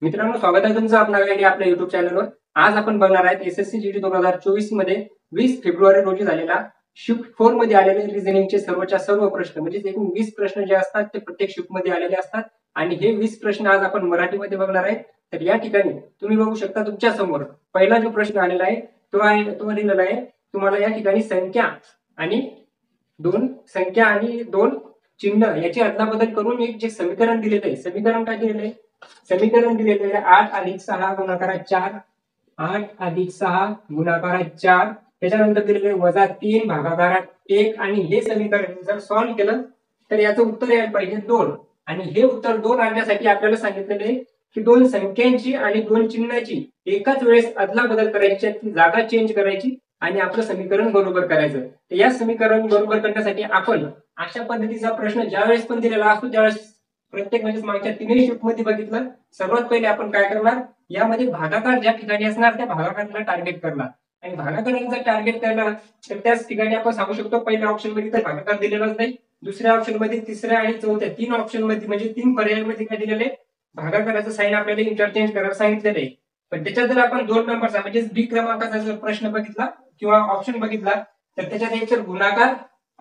मित्रांनो, स्वागत आहे तुमचं आपल्या युट्यूब चॅनलवर. आज आपण बघणार आहेत एसएससी जीडी 2024 मध्ये 20 फेब्रुवारी रोजी झालेला शिफ्ट 4 मध्ये आलेले रिझनिंगचे सर्वच्या सर्व प्रश्न म्हणजे एकूण 20 प्रश्न जे असतात ते प्रत्येक शिफ्ट मध्ये आलेले असतात आणि हे 20 प्रश्न आज आपण मराठीमध्ये बघणार आहे. तर या ठिकाणी तुम्ही बघू शकता तुमच्या समोर पहिला जो प्रश्न आलेला आहे तो दिलेला आहे तुम्हाला या ठिकाणी संख्या आणि दोन चिन्ह याची अदलाबदल करून एक जे समीकरण दिलेलं आहे. समीकरण काय दिलेलं आहे? समीकरण दिलेले आहे 8 अधिक 6 गुणाकारात 4, 8 अधिक 6 गुणाकारात 4, त्याच्यानंतर दिलेले -3 भागाकारात 1 आणि हे समीकरण जर सॉल्व्ह केलं तर याचं उत्तर यायला पाहिजे 2. आणि हे उत्तर 2 आणण्यासाठी आपल्याला सांगितलेलं आहे की दोन संख्यांची आणि दोन चिन्हाची एकाच वेळेस अदलाबदल करायची, ती जागा चेंज करायची आणि आपलं समीकरण बरोबर करायचं. तर या समीकरण बरोबर करण्यासाठी आपण अशा पद्धतीचा प्रश्न ज्यावेळेस पण दिलेला असतो त्यावेळेस प्रत्येक म्हणजे मागच्या तिन्ही शिफ्ट मध्ये बघितलं. सर्वात पहिले आपण काय करणार, यामध्ये भागाकार ज्या ठिकाणी असणार त्या भागाकाराला टार्गेट करणार आणि भागाकाराला जर टार्गेट करणार तर त्याच ठिकाणी आपण सांगू शकतो पहिल्या ऑप्शन मध्ये तर भागाकार दिलेलाच नाही, दुसऱ्या ऑप्शन मध्ये, तिसऱ्या आणि चौथ्या 3 ऑप्शन मध्ये म्हणजे 3 पर्यायांमध्ये काय दिलेले भागाकाराचं साइन आपल्याला इंटरचेंज करायला सांगितलेलं आहे. पण त्याच्यात जर आपण 2 नंबरचा म्हणजे बी क्रमांकाचा जर प्रश्न बघितला किंवा ऑप्शन बघितला तर त्याच्यात एक तर गुणाकार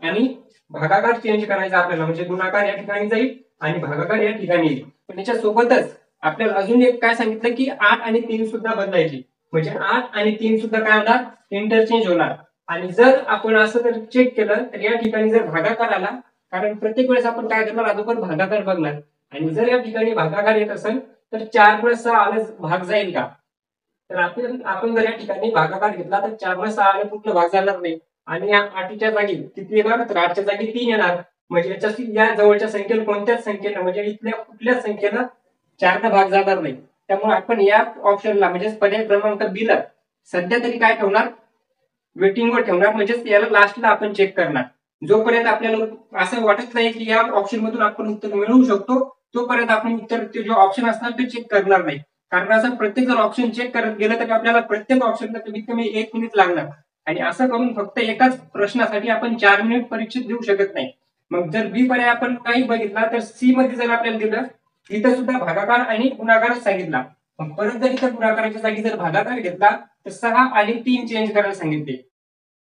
आणि भागाकार चेंज करायचा आपल्याला, म्हणजे गुणाकार या ठिकाणी जाईल आणि भागाकार या ठिकाणी येईल. पण याच्या सोबतच आपल्याला अजून एक काय सांगितलं की 8 आणि 3 सुद्धा बदलायची, म्हणजे 8 आणि 3 सुद्धा काय होणार, इंटरचेंज होणार. आणि जर आपण असं जर चेक केलं तर या ठिकाणी जर भागाकार आला, कारण प्रत्येक वेळेस आपण काय करणार अगोदर भागाकार बघणार आणि जर या ठिकाणी भागाकार येत असेल तर 4+6 आलं भाग जाईल का, तर आपण जर या ठिकाणी भागाकार घेतला तर 4+6 आलं कुठलं भाग जाणार नाही आणि या 8च्या जागी किती येणार, तर 8च्या जागी 3 येणार. म्हणजे याच्याशी या जवळच्या संख्येला कोणत्याच संख्येला म्हणजे इथल्या कुठल्याच संख्येला 4 भाग जाणार नाही. त्यामुळे आपण या ऑप्शनला म्हणजे पर्याय क्रमांक बी ला सध्या तरी काय ठेवणार, वेटिंगवर ठेवणार, म्हणजे याला लास्टला आपण चेक करणार. जोपर्यंत आपल्याला असं वाटत नाही की या ऑप्शन मधून आपण उत्तर मिळवू शकतो तोपर्यंत आपण उत्तर ते जो ऑप्शन असणार ते चेक करणार नाही. कारण असं प्रत्येक जर ऑप्शन चेक करत गेलं तर आपल्याला प्रत्येक ऑप्शनला कमीत कमी 1 मिनिट लागणार आणि असं करून फक्त एकाच प्रश्नासाठी आपण 4 मिनिट परीक्षेत देऊ शकत नाही. मग जर बी पर्याय आपण काही बघितला तर सी मध्ये जर आपल्याला दिलं इथं सुद्धा भागाकार आणि गुणाकारच सांगितला, मग परत जर इथं गुणाकाराच्या जागी जर भागाकार घेतला तर 6 आणि 3 चेंज करायला सांगितले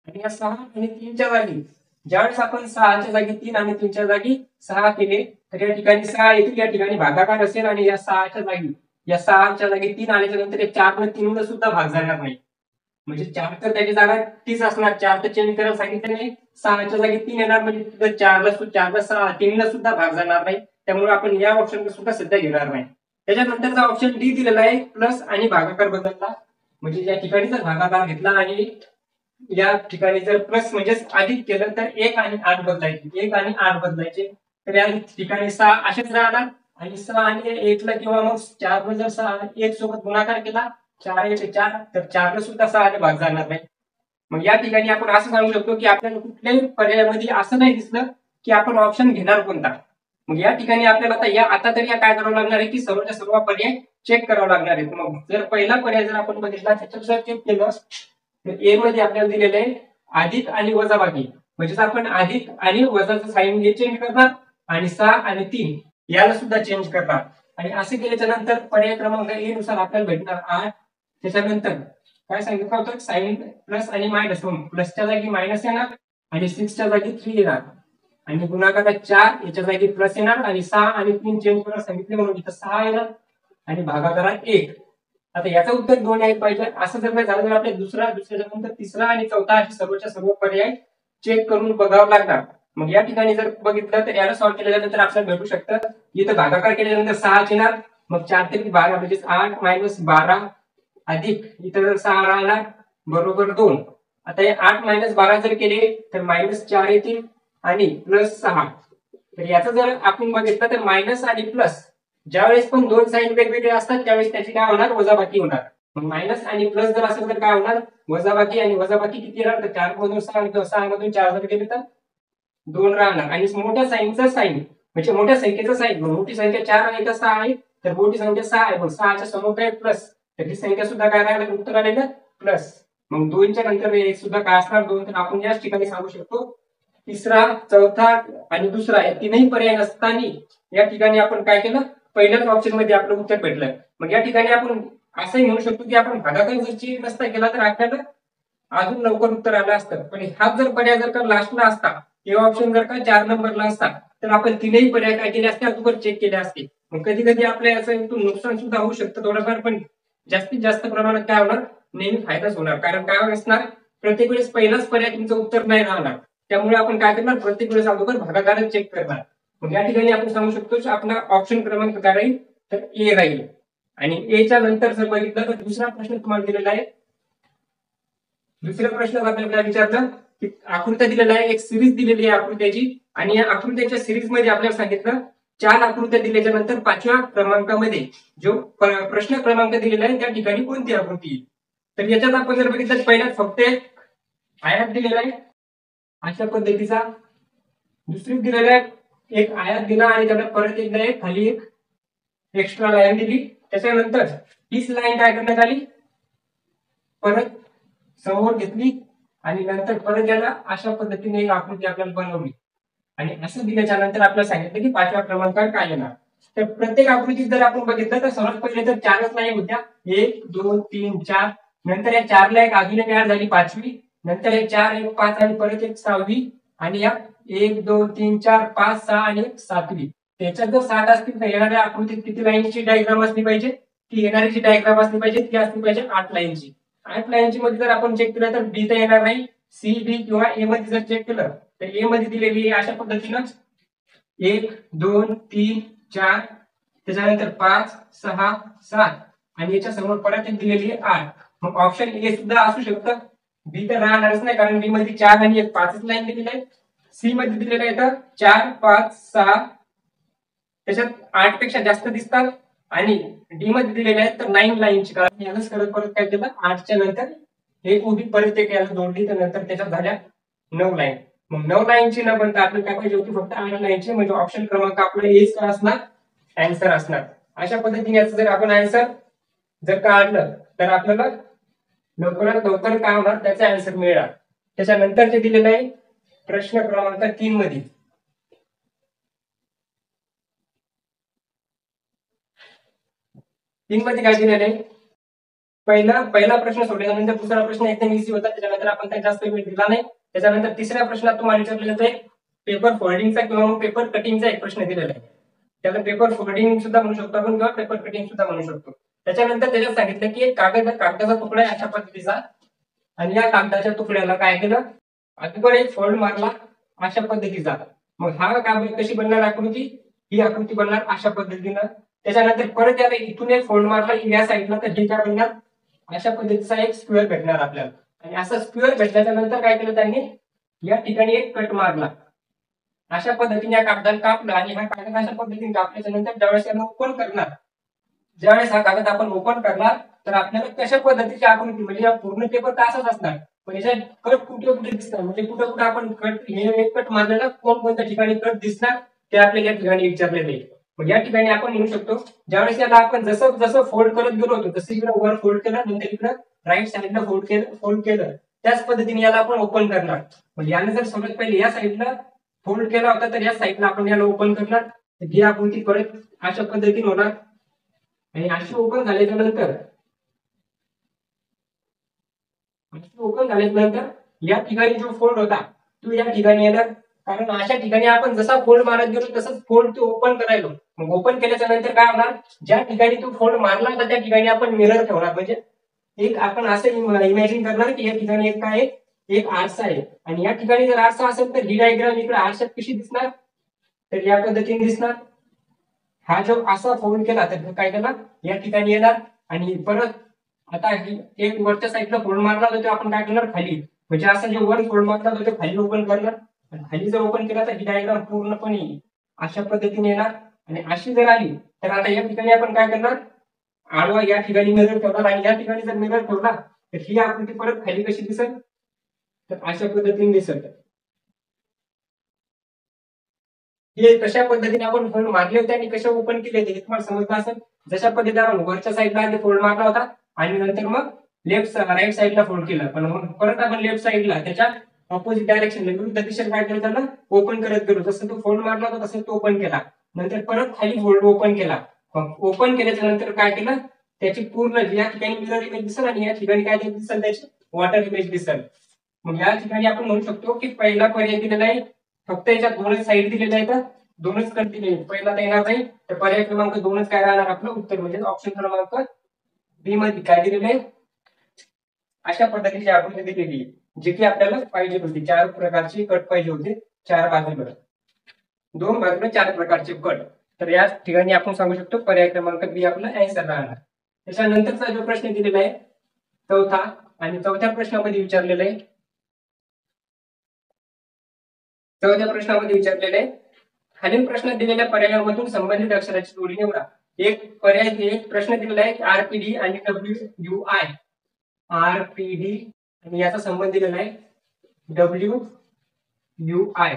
आणि या 6 आणि 3च्या जागी ज्यावेळेस आपण 6च्या जागी 3 आणि 3च्या जागी 6 केले तर या ठिकाणी 6 येतील, या ठिकाणी भागाकार असेल आणि या 6च्या जागी 3 आल्याच्या नंतर 4 ने 3 सुद्धा भाग जाणार नाही, म्हणजे 4 तर त्याची जागा 30 असणार, 4 तर चेंज करायला सांगितलं नाही, 6च्या जागी 3 येणार म्हणजे तिथं 4+6 3 सुद्धा भाग जाणार नाही. त्यामुळे आपण या ऑप्शन सुद्धा सध्या घेणार नाही. त्याच्यानंतरचा ऑप्शन डी दिलेला आहे प्लस आणि भागाकार बदलला, म्हणजे या ठिकाणी जर भागाकार घेतला आणि या ठिकाणी जर प्लस म्हणजे अधिक केलं तर 1 आणि 8 बदलायचे, तर या ठिकाणी 6 असेच राहणार आणि 6 आणि 1 ला किंवा मग 4 जर 6 1 सोबत गुणाकार केला 4 1 4 तर 4 सुद्धा 6 ने भाग जाणार नाही. मग या ठिकाणी आपण असं सांगू शकतो की आपल्याला कुठल्याही पर्यायामध्ये असं नाही दिसलं की आपण ऑप्शन घेणार कोणता. मग या ठिकाणी आपल्याला आता तरी काय करावं लागणार आहे की सर्वच्या सर्व पर्याय चेक करावं लागणार आहे. मग जर पहिला पर्याय जर आपण बघितला त्याच्यात जर चेक केलं तर ए मध्ये आपल्याला दिलेलं आहे अधिक आणि वजाबाकी, म्हणजेच आपण अधिक आणि वजाचं साइन चेंज करणार आणि 6 आणि 3 याला सुद्धा चेंज करणार आणि असे केल्याच्या नंतर पर्याय क्रमांक ए नुसार आपल्याला भेटणार 8. त्याच्यानंतर काय सांगितलं होतं, साइन प्लस आणि मायनस, प्लसच्या जागी मायनस येणार आणि 6च्या जागी 3 येणार आणि गुणाकारात 4 याच्या जागी प्लस येणार आणि 6 आणि 3 चेंज करायला सांगितले म्हणून इथं 6 येणार आणि भागाकारात 1. आता याचं उत्तर 2 यायला पाहिजे. असं जर नाही झालं तर आपल्याला दुसऱ्याच्या नंतर तिसरा आणि चौथा असे सर्वच्या सर्व पर्याय चेक करून बघावं लागणार. मग या ठिकाणी जर बघितलं तर याला सॉल्व्ह केल्यानंतर आपल्याला भेटू शकतं इथं भागाकार केल्यानंतर 6 येणार, मग 4 ते 12 म्हणजे 8 - 12 अधिक इथं जर 6 राहणार बरोबर 2. आता हे 8 - 12 जर केले तर -4 येतील आणि +6. तर याचं जर आपण बघितलं तर मायनस आणि प्लस ज्यावेळेस पण दोन साइन वेगवेगळे असतात त्यावेळेस त्याची काय होणार, वजाबाकी होणार. मग मायनस आणि प्लस जर असेल तर काय होणार, वजाबाकी, आणि वजाबाकी किती येणार तर 4 मधून 6 आणि 6 मधून 4 जर गेले तर 2 राहणार आणि मोठ्या साइनचा साइन म्हणजे मोठ्या संख्येचा साइन, मोठी संख्या 4 आहे तर 6 आहे तर मोठी संख्या 6 आहे, पण 6च्या समोर काय प्लस, तर ही संख्या सुद्धा काय राहिलं उत्तर आलेलं प्लस. मग 2च्या नंतर एक सुद्धा काय असणार 2, तर आपण याच ठिकाणी सांगू शकतो तिसरा, चौथा आणि दुसरा या तीनही पर्याय नसताना या ठिकाणी आपण काय केलं पहिल्याच ऑप्शन मध्ये आपलं उत्तर भेटलं. मग या ठिकाणी आपण असंही म्हणू शकतो की आपण भागाकार जर चेक नसता केला तर आपल्याला अजून लवकर उत्तर आलं असतं. पण हाच जर पर्याय जर का लास्टला असता, हे ऑप्शन जर का 4 नंबरला असता, तर आपण तीनही पर्याय काय केले असते, अगोदर चेक केले असते. मग कधी कधी आपल्या याचं नुकसान सुद्धा होऊ शकतं थोडंफार, पण जास्तीत जास्त प्रमाणात काय होणार, नेहमी फायदाच होणार. कारण काय असणार, प्रत्येक वेळेस पहिलाच पर्याय तुमचं उत्तर नाही राहणार. त्यामुळे आपण काय करणार, प्रत्येक वेळेस अगोदर भागाकारच चेक करणार. मग या ठिकाणी आपण सांगू शकतो की आपला ऑप्शन क्रमांक काय राहील, तर ए राहील. आणि एच्या नंतर जर बघितलं तर दुसरा प्रश्न तुम्हाला दिलेला आहे. दुसऱ्या प्रश्नात आपल्याला काय विचारलं की आकृत्या दिलेल्या आहे, एक सिरीज दिलेली आहे आकृत्याची, आणि या आकृत्याच्या सिरीज मध्ये आपल्याला सांगितलं 4 आकृत्या दिल्याच्या नंतर 5व्या क्रमांकामध्ये जो प्रश्न क्रमांक दिलेला आहे त्या ठिकाणी कोणती आकृती येईल. तर याच्यात आपण जर बघितलं तर पहिल्यात फक्त एक आयात दिलेला आहे अशा पद्धतीचा, दुसरी दिलेला आहे एक आयात दिला आणि त्याला परत एकदा एक खाली एक एक्स्ट्रा लाईन दिली. त्याच्यानंतर हीच लाईन काय करण्यात आली, परत समोर घेतली आणि नंतर परत याला अशा पद्धतीने एक आकृती आपल्याला बनवली. आणि असं दिल्याच्या नंतर आपल्याला सांगितलं की 5व्या क्रमांकावर काय येणार. तर प्रत्येक आकृतीत जर आपण बघितलं तर सर्वात पहिले तर 4च लाईन होत्या, 1 2 3 4. नंतर या 4 ला एक अजून एक ऍड झाली 5वी, नंतर एक 4 1 5 आणि परत एक 6वी, आणि या 1 2 3 4 5 6 आणि एक 7वी. त्याच्यात जर 7 असतील तर येणाऱ्या आकृतीत किती लाईनची डायग्राम असली पाहिजे, ती येणारी जी डायग्राम असली पाहिजे ती असली पाहिजे 8 लाईनची. 8 लाईनची मध्ये जर आपण चेक केलं तर बी तर येणार नाही, सी डी किंवा ए मध्ये जर चेक केलं तर ए मध्ये दिलेली आहे अशा पद्धतीनं 1 2 3 4, त्याच्यानंतर 5 6 7 आणि याच्या समोर परत एक दिलेली आहे 8. मग ऑप्शन ए सुद्धा असू शकतं. बी तर राहणारच नाही कारण बी मध्ये 4 आणि एक 5च लाईन दिलेली आहे. सी मध्ये दिलेलं आहे तर 4 5 6, त्याच्यात 8 पेक्षा जास्त दिसतात. आणि डी मध्ये दिलेले आहेत तर 9 लाईनची, कारण यालाच परत काय केलं 8च्या नंतर एक उभी परत एक याला जोडली, तर नंतर त्याच्यात झाल्या 9 लाईन. मग 9 लाईनची न बनता आपल्याला काय पाहिजे होती, फक्त 8 लाईनची. म्हणजे ऑप्शन क्रमांक आपला एच काय असणार, आन्सर असणार. अशा पद्धतीने याचं जर आपण आन्सर जर काढलं तर आपल्याला लवकरात लवकर काय होणार, त्याचा आन्सर मिळणार. त्याच्यानंतर जे दिलेलं आहे प्रश्न क्रमांक 3 मध्ये, काय दिलेलं आहे, पहिला प्रश्न सोडल्यानंतर दुसरा प्रश्न एकदम इझी होता, त्याच्यानंतर आपण काही जास्त वेळ दिला नाही. त्याच्यानंतर तिसऱ्या प्रश्नात तुम्हाला विचारलेलं आहे पेपर फोल्डिंगचा किंवा मग पेपर कटिंगचा एक प्रश्न दिलेला आहे. त्याला पेपर फोल्डिंग सुद्धा म्हणू शकतो आपण किंवा पेपर कटिंग सुद्धा म्हणू शकतो. त्याच्यानंतर त्याच्यात सांगितलं की एक कागदाचा तुकडा आहे अशा पद्धतीचा, आणि या कागदाच्या तुकड्याला काय केलं, अगोदर एक फोल्ड मारला अशा पद्धतीचा. मग हा कागद कशी बनणार आकृती, ही आकृती बनणार अशा पद्धतीनं. त्याच्यानंतर परत याला इथून एक फोल्ड मारला या साईडला, तर हे काय बनणार, अशा पद्धतीचा एक स्क्वेअर भेटणार आपल्याला. आणि असा स्क्वेअर भेटल्याच्या नंतर काय केलं त्यांनी, या ठिकाणी एक कट मारला अशा पद्धतीने या कागदाला कापलं. आणि हा कागद अशा पद्धतीने कापल्याच्या नंतर ज्यावेळेस याला ओपन करणार, ज्यावेळेस हा कागद आपण ओपन करणार तर आपल्याला कशा पद्धतीची आकृती, म्हणजे या पूर्ण पेपर तर असाच असणार, पण याच्यात कट कुठे कुठे दिसणार, म्हणजे कुठे कुठे आपण कट, हे एक कट मारलेला कोणत्या ठिकाणी कट दिसणार ते आपल्याला या ठिकाणी विचारलेले आहे. मग या ठिकाणी आपण म्हणू शकतो ज्यावेळेस याला आपण जसं जसं फोल्ड करत गेलो होतो तसं इकडे वर फोल्ड केलं, नंतर इकडे राईट साईडला फोल्ड केलं त्याच पद्धतीने याला आपण ओपन करणार. म्हणजे याने जर सगळ्यात पहिले या साईडला फोल्ड केला होता तर या साईडला आपण याला ओपन करणार, ही आकृती परत अशा पद्धतीने होणार. आणि अशी ओपन झाल्याच्या नंतर या ठिकाणी जो फोल्ड होता तो या ठिकाणी येणार, कारण अशा ठिकाणी आपण जसा फोल्ड मारत गेलो तसंच फोल्ड तो ओपन करायलो. मग ओपन केल्याच्या नंतर काय होणार, ज्या ठिकाणी तो फोल्ड मारला होता त्या ठिकाणी आपण मिरर ठेवणार. म्हणजे एक आपण असं इमॅजिन करणार की या ठिकाणी एक काय, एक आरसा आहे, आणि या ठिकाणी जर आरसा असेल तर ही डायग्राम इकडे आरशात कशी दिसणार, तर या पद्धतीने दिसणार. हा जो असा फोल्ड केला तर काय केला, या ठिकाणी येणार. आणि परत आता एक वरच्या साईडला फोल्ड मारला होता आपण काय करणार, खाली, म्हणजे असं जे वर फोल्ड मारला होता खाली ओपन करणार. खाली जर ओपन केला तर ही डायग्राम पूर्णपणे अशा पद्धतीने येणार. आणि अशी जर आली तर आता या ठिकाणी आपण काय करणार, आडवा या ठिकाणी मिरर ठेवणार, आणि या ठिकाणी जर मिरर ठेवला तर ही आकृती परत खाली कशी दिसेल, तर अशा पद्धतीने दिसेल. हे कशा पद्धतीने आपण फोल्ड मारले होते आणि कशा ओपन केले होते हे तुम्हाला समजलं असेल. जशा पद्धतीने आपण वरच्या साईडला आधी फोल्ड मारला होता आणि नंतर मग राईट साईडला फोल्ड केला, पण मग परत आपण लेफ्ट साईडला त्याच्या ऑपोजिट डायरेक्शन विरुद्ध दिशेला काय केलं, त्याला ओपन करत गेलो. जसं तो फोल्ड मारला होता तसं तो ओपन केला, नंतर परत खाली फोल्ड ओपन केला ओपन केल्याच्या नंतर काय केलं, त्याची पूर्ण या ठिकाणी मिरर इमेज दिसेल आणि या ठिकाणी काय दिसेल, त्याची वॉटर इमेज दिसेल. मग या ठिकाणी आपण म्हणू शकतो की पहिला पर्याय दिलेला आहे, फक्त याच्या दोनच साईड दिलेल्या आहेत, दोनच कट दिले, पहिला तर येणार नाही, तर पर्याय क्रमांक 2च काय राहणार आपलं उत्तर, म्हणजे ऑप्शन क्रमांक बी मध्ये काय दिलेलं आहे, अशा पद्धतीची आकृती दिलेली आहे, जी की आपल्याला पाहिजे होती. 4 प्रकारची कट पाहिजे होते, 4 बाजूला, 2 बाजूला 4 प्रकारचे कट. तर या ठिकाणी आपण सांगू शकतो पर्याय क्रमांक बी आपला आन्सर राहणार. त्याच्यानंतरचा जो प्रश्न दिलेला आहे चौथा, आणि चौथ्या प्रश्नामध्ये विचारलेलं आहे, खालील प्रश्नात दिलेल्या पर्यायामधून संबंधित अक्षराची जोडी निवडा. एक प्रश्न दिलेला आहे आरपीडी आणि WUI, आरपीडी आणि याचा संबंध दिलेला आहे WUI.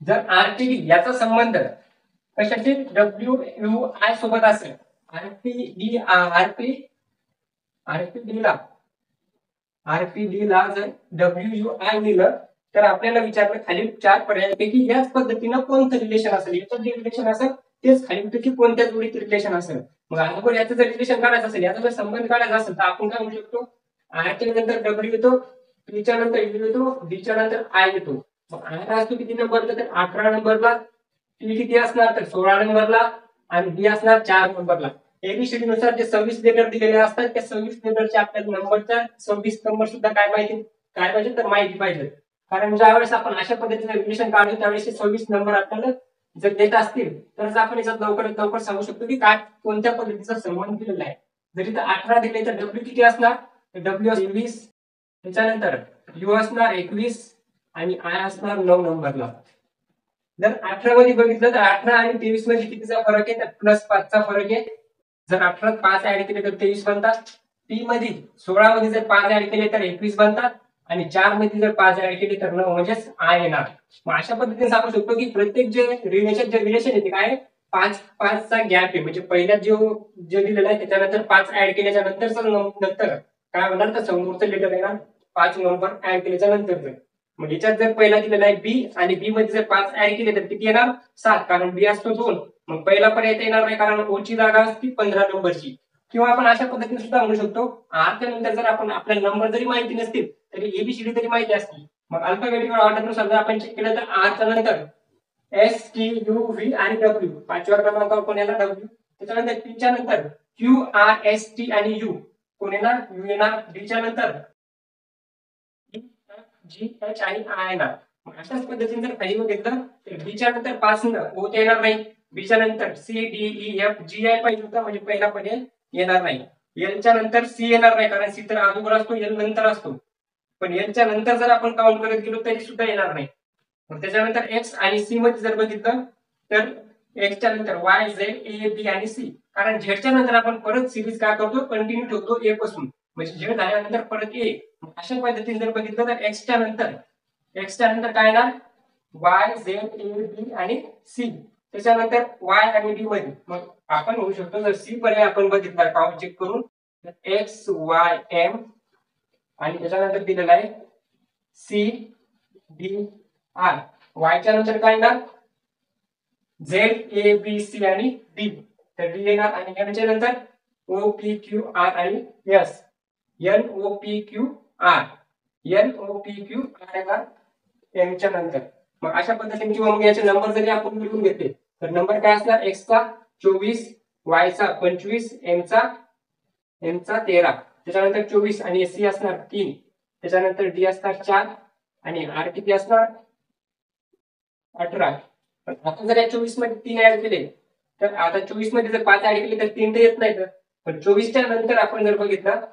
जर आरपीडी याचा संबंध कशाशी WUI सोबत असेल, आरपीडी ला जर WUI दिलं, तर आपल्याला विचारलं खालील 4 पर्यायांपैकी याच पद्धतीनं कोणतं रिलेशन असेल, याचं जे रिलेशन असेल तेच खालीलपैकी कोणत्या जोडीत रिलेशन असेल. मग अगोदर याचं जर रिलेशन काढायचं असेल, याचा जर संबंध काढायचा असेल, तर आपण काय म्हणू शकतो, आरच्या नंतर डब्ल्यू येतो, पीच्या नंतर यू येतो, डीच्या नंतर आय येतो. मग आर असतो किती नंबरला, तर 11 नंबरला, पी किती असणार तर 16 नंबरला, आणि डी असणार 4 नंबरला. एबीसीडी नुसार जे 26 लेटर दिलेले असतात, त्या 26 लेटरच्या आपल्याला नंबरचा 26 नंबर सुद्धा काय पाहिजे तर माहिती पाहिजे. कारण ज्यावेळेस आपण अशा पद्धतीने रिलेशन काढतो त्यावेळेस 26 नंबर आपल्याला जर देत असतील, तर आपण याच्यात लवकरात लवकर सांगू शकतो की काय कोणत्या पद्धतीचा संबंध दिलेला आहे. जरी तर 18 दिले तर डब्ल्यू किती असणार, तर डब्ल्यू 20, त्याच्यानंतर यू असणार 21 आणि आय असणार 9 नंबरला. जर 18 मध्ये बघितलं तर 18 आणि 23 मध्ये कितीचा फरक आहे, तर +5 चा फरक आहे. जर 18 5 ऍड केले तर 23 बनतात. पी मध्ये 16 मध्ये जर 5 ऍड केले तर 21 बनतात, आणि 4 मध्ये जर 5 ऍड केले तर 9 म्हणजेच आय येणार. मग अशा पद्धतीने सांगू शकतो की प्रत्येक जे रिलेशन येते काय 5 चा गॅप आहे, म्हणजे पहिल्या जे दिलेला आहे त्याच्यानंतर 5 ऍड केल्याच्या नंतर काय होणार, तर समोरचं लेटर येणार 5 नंबर ऍड केल्याच्या नंतर. मग याच्यात जर पहिला दिलेला आहे बी, आणि बी मध्ये जर 5 ऍड केले तर किती येणार 7, कारण बी असतो 2. मग पहिला पर्याय येणार नाही, कारण ओ ची जागा असती 15 नंबरची. किंवा आपण अशा पद्धतीने सुद्धा म्हणू शकतो, आरच्या नंतर जर आपण आपल्याला नंबर जरी माहिती नसतील तरी एबीसीडी तरी माहिती असतील. मग अल्फाबेटिकल ऑर्डरनुसार जर आपण चेक केलं तर आरच्या नंतर एस, टी, यू, व्ही आणि डब्ल्यू, 5व्या क्रमांकावर कोण येणार डब्ल्यू. त्याच्यानंतर पीच्या नंतर क्यू, आर, एस, टी आणि यू कोण येणार, यू येणार. डीच्या नंतर जी, एच आणि आय येणार. अशाच पद्धतीने जर काही घेतलं तर बीच्या नंतर 5 ओ येणार नाही, बीच्या नंतर C, D, E, F, G, I पाहिजे होता, म्हणजे पहिला पर्याय येणार नाही. एलच्या नंतर सी येणार नाही, कारण सी तर अगोदर असतो, एल नंतर असतो. पण एलच्या नंतर जर आपण काउंट करत गेलो तरी सुद्धा येणार नाही. मग त्याच्यानंतर एक्स आणि सी मध्ये जर बघितलं तर एक्सच्या नंतर वाय, झेड, ए, बी आणि सी, कारण झेडच्या नंतर आपण परत सिरीज काय करतो, कंटिन्यू ठेवतो ए पासून, म्हणजे झेड झाल्यानंतर परत ए. अशा पद्धतीने जर बघितलं तर एक्सच्या नंतर काय येणार, वाय, झेड, ए, बी आणि सी. त्याच्यानंतर वाय आणि डी मध्ये मग आपण होऊ शकतो, जर सी पर्याय आपण बघितला काउंट चेक करून, एक्स, वाय, एम, आणि त्याच्यानंतर दिलेला आहे सी, डी, आर. वायच्या नंतर काय येणार, झेड, ए, बी, सी आणि डी, तर डी येणार. आणि एमच्या नंतर ओ, पी, क्यू, आर आणि S, N, O, P, Q, R, N, O, P, Q, R येणार एमच्या नंतर. मग अशा पद्धतीने किंवा मग याचे नंबर जरी आपण लिहून घेतले तर नंबर काय असणार, एक्सचा 24, वायचा 25, एमचा 13, त्याच्यानंतर 24 आणि सी असणार 3, त्याच्यानंतर डी असणार 4 आणि आर किती असणार 18. आता जर या 24 मध्ये 3 ऍड केले तर आता 24 मध्ये जर 5 ऍड केले तर 3 तर येत नाही. पण 24च्या नंतर आपण जर बघितलं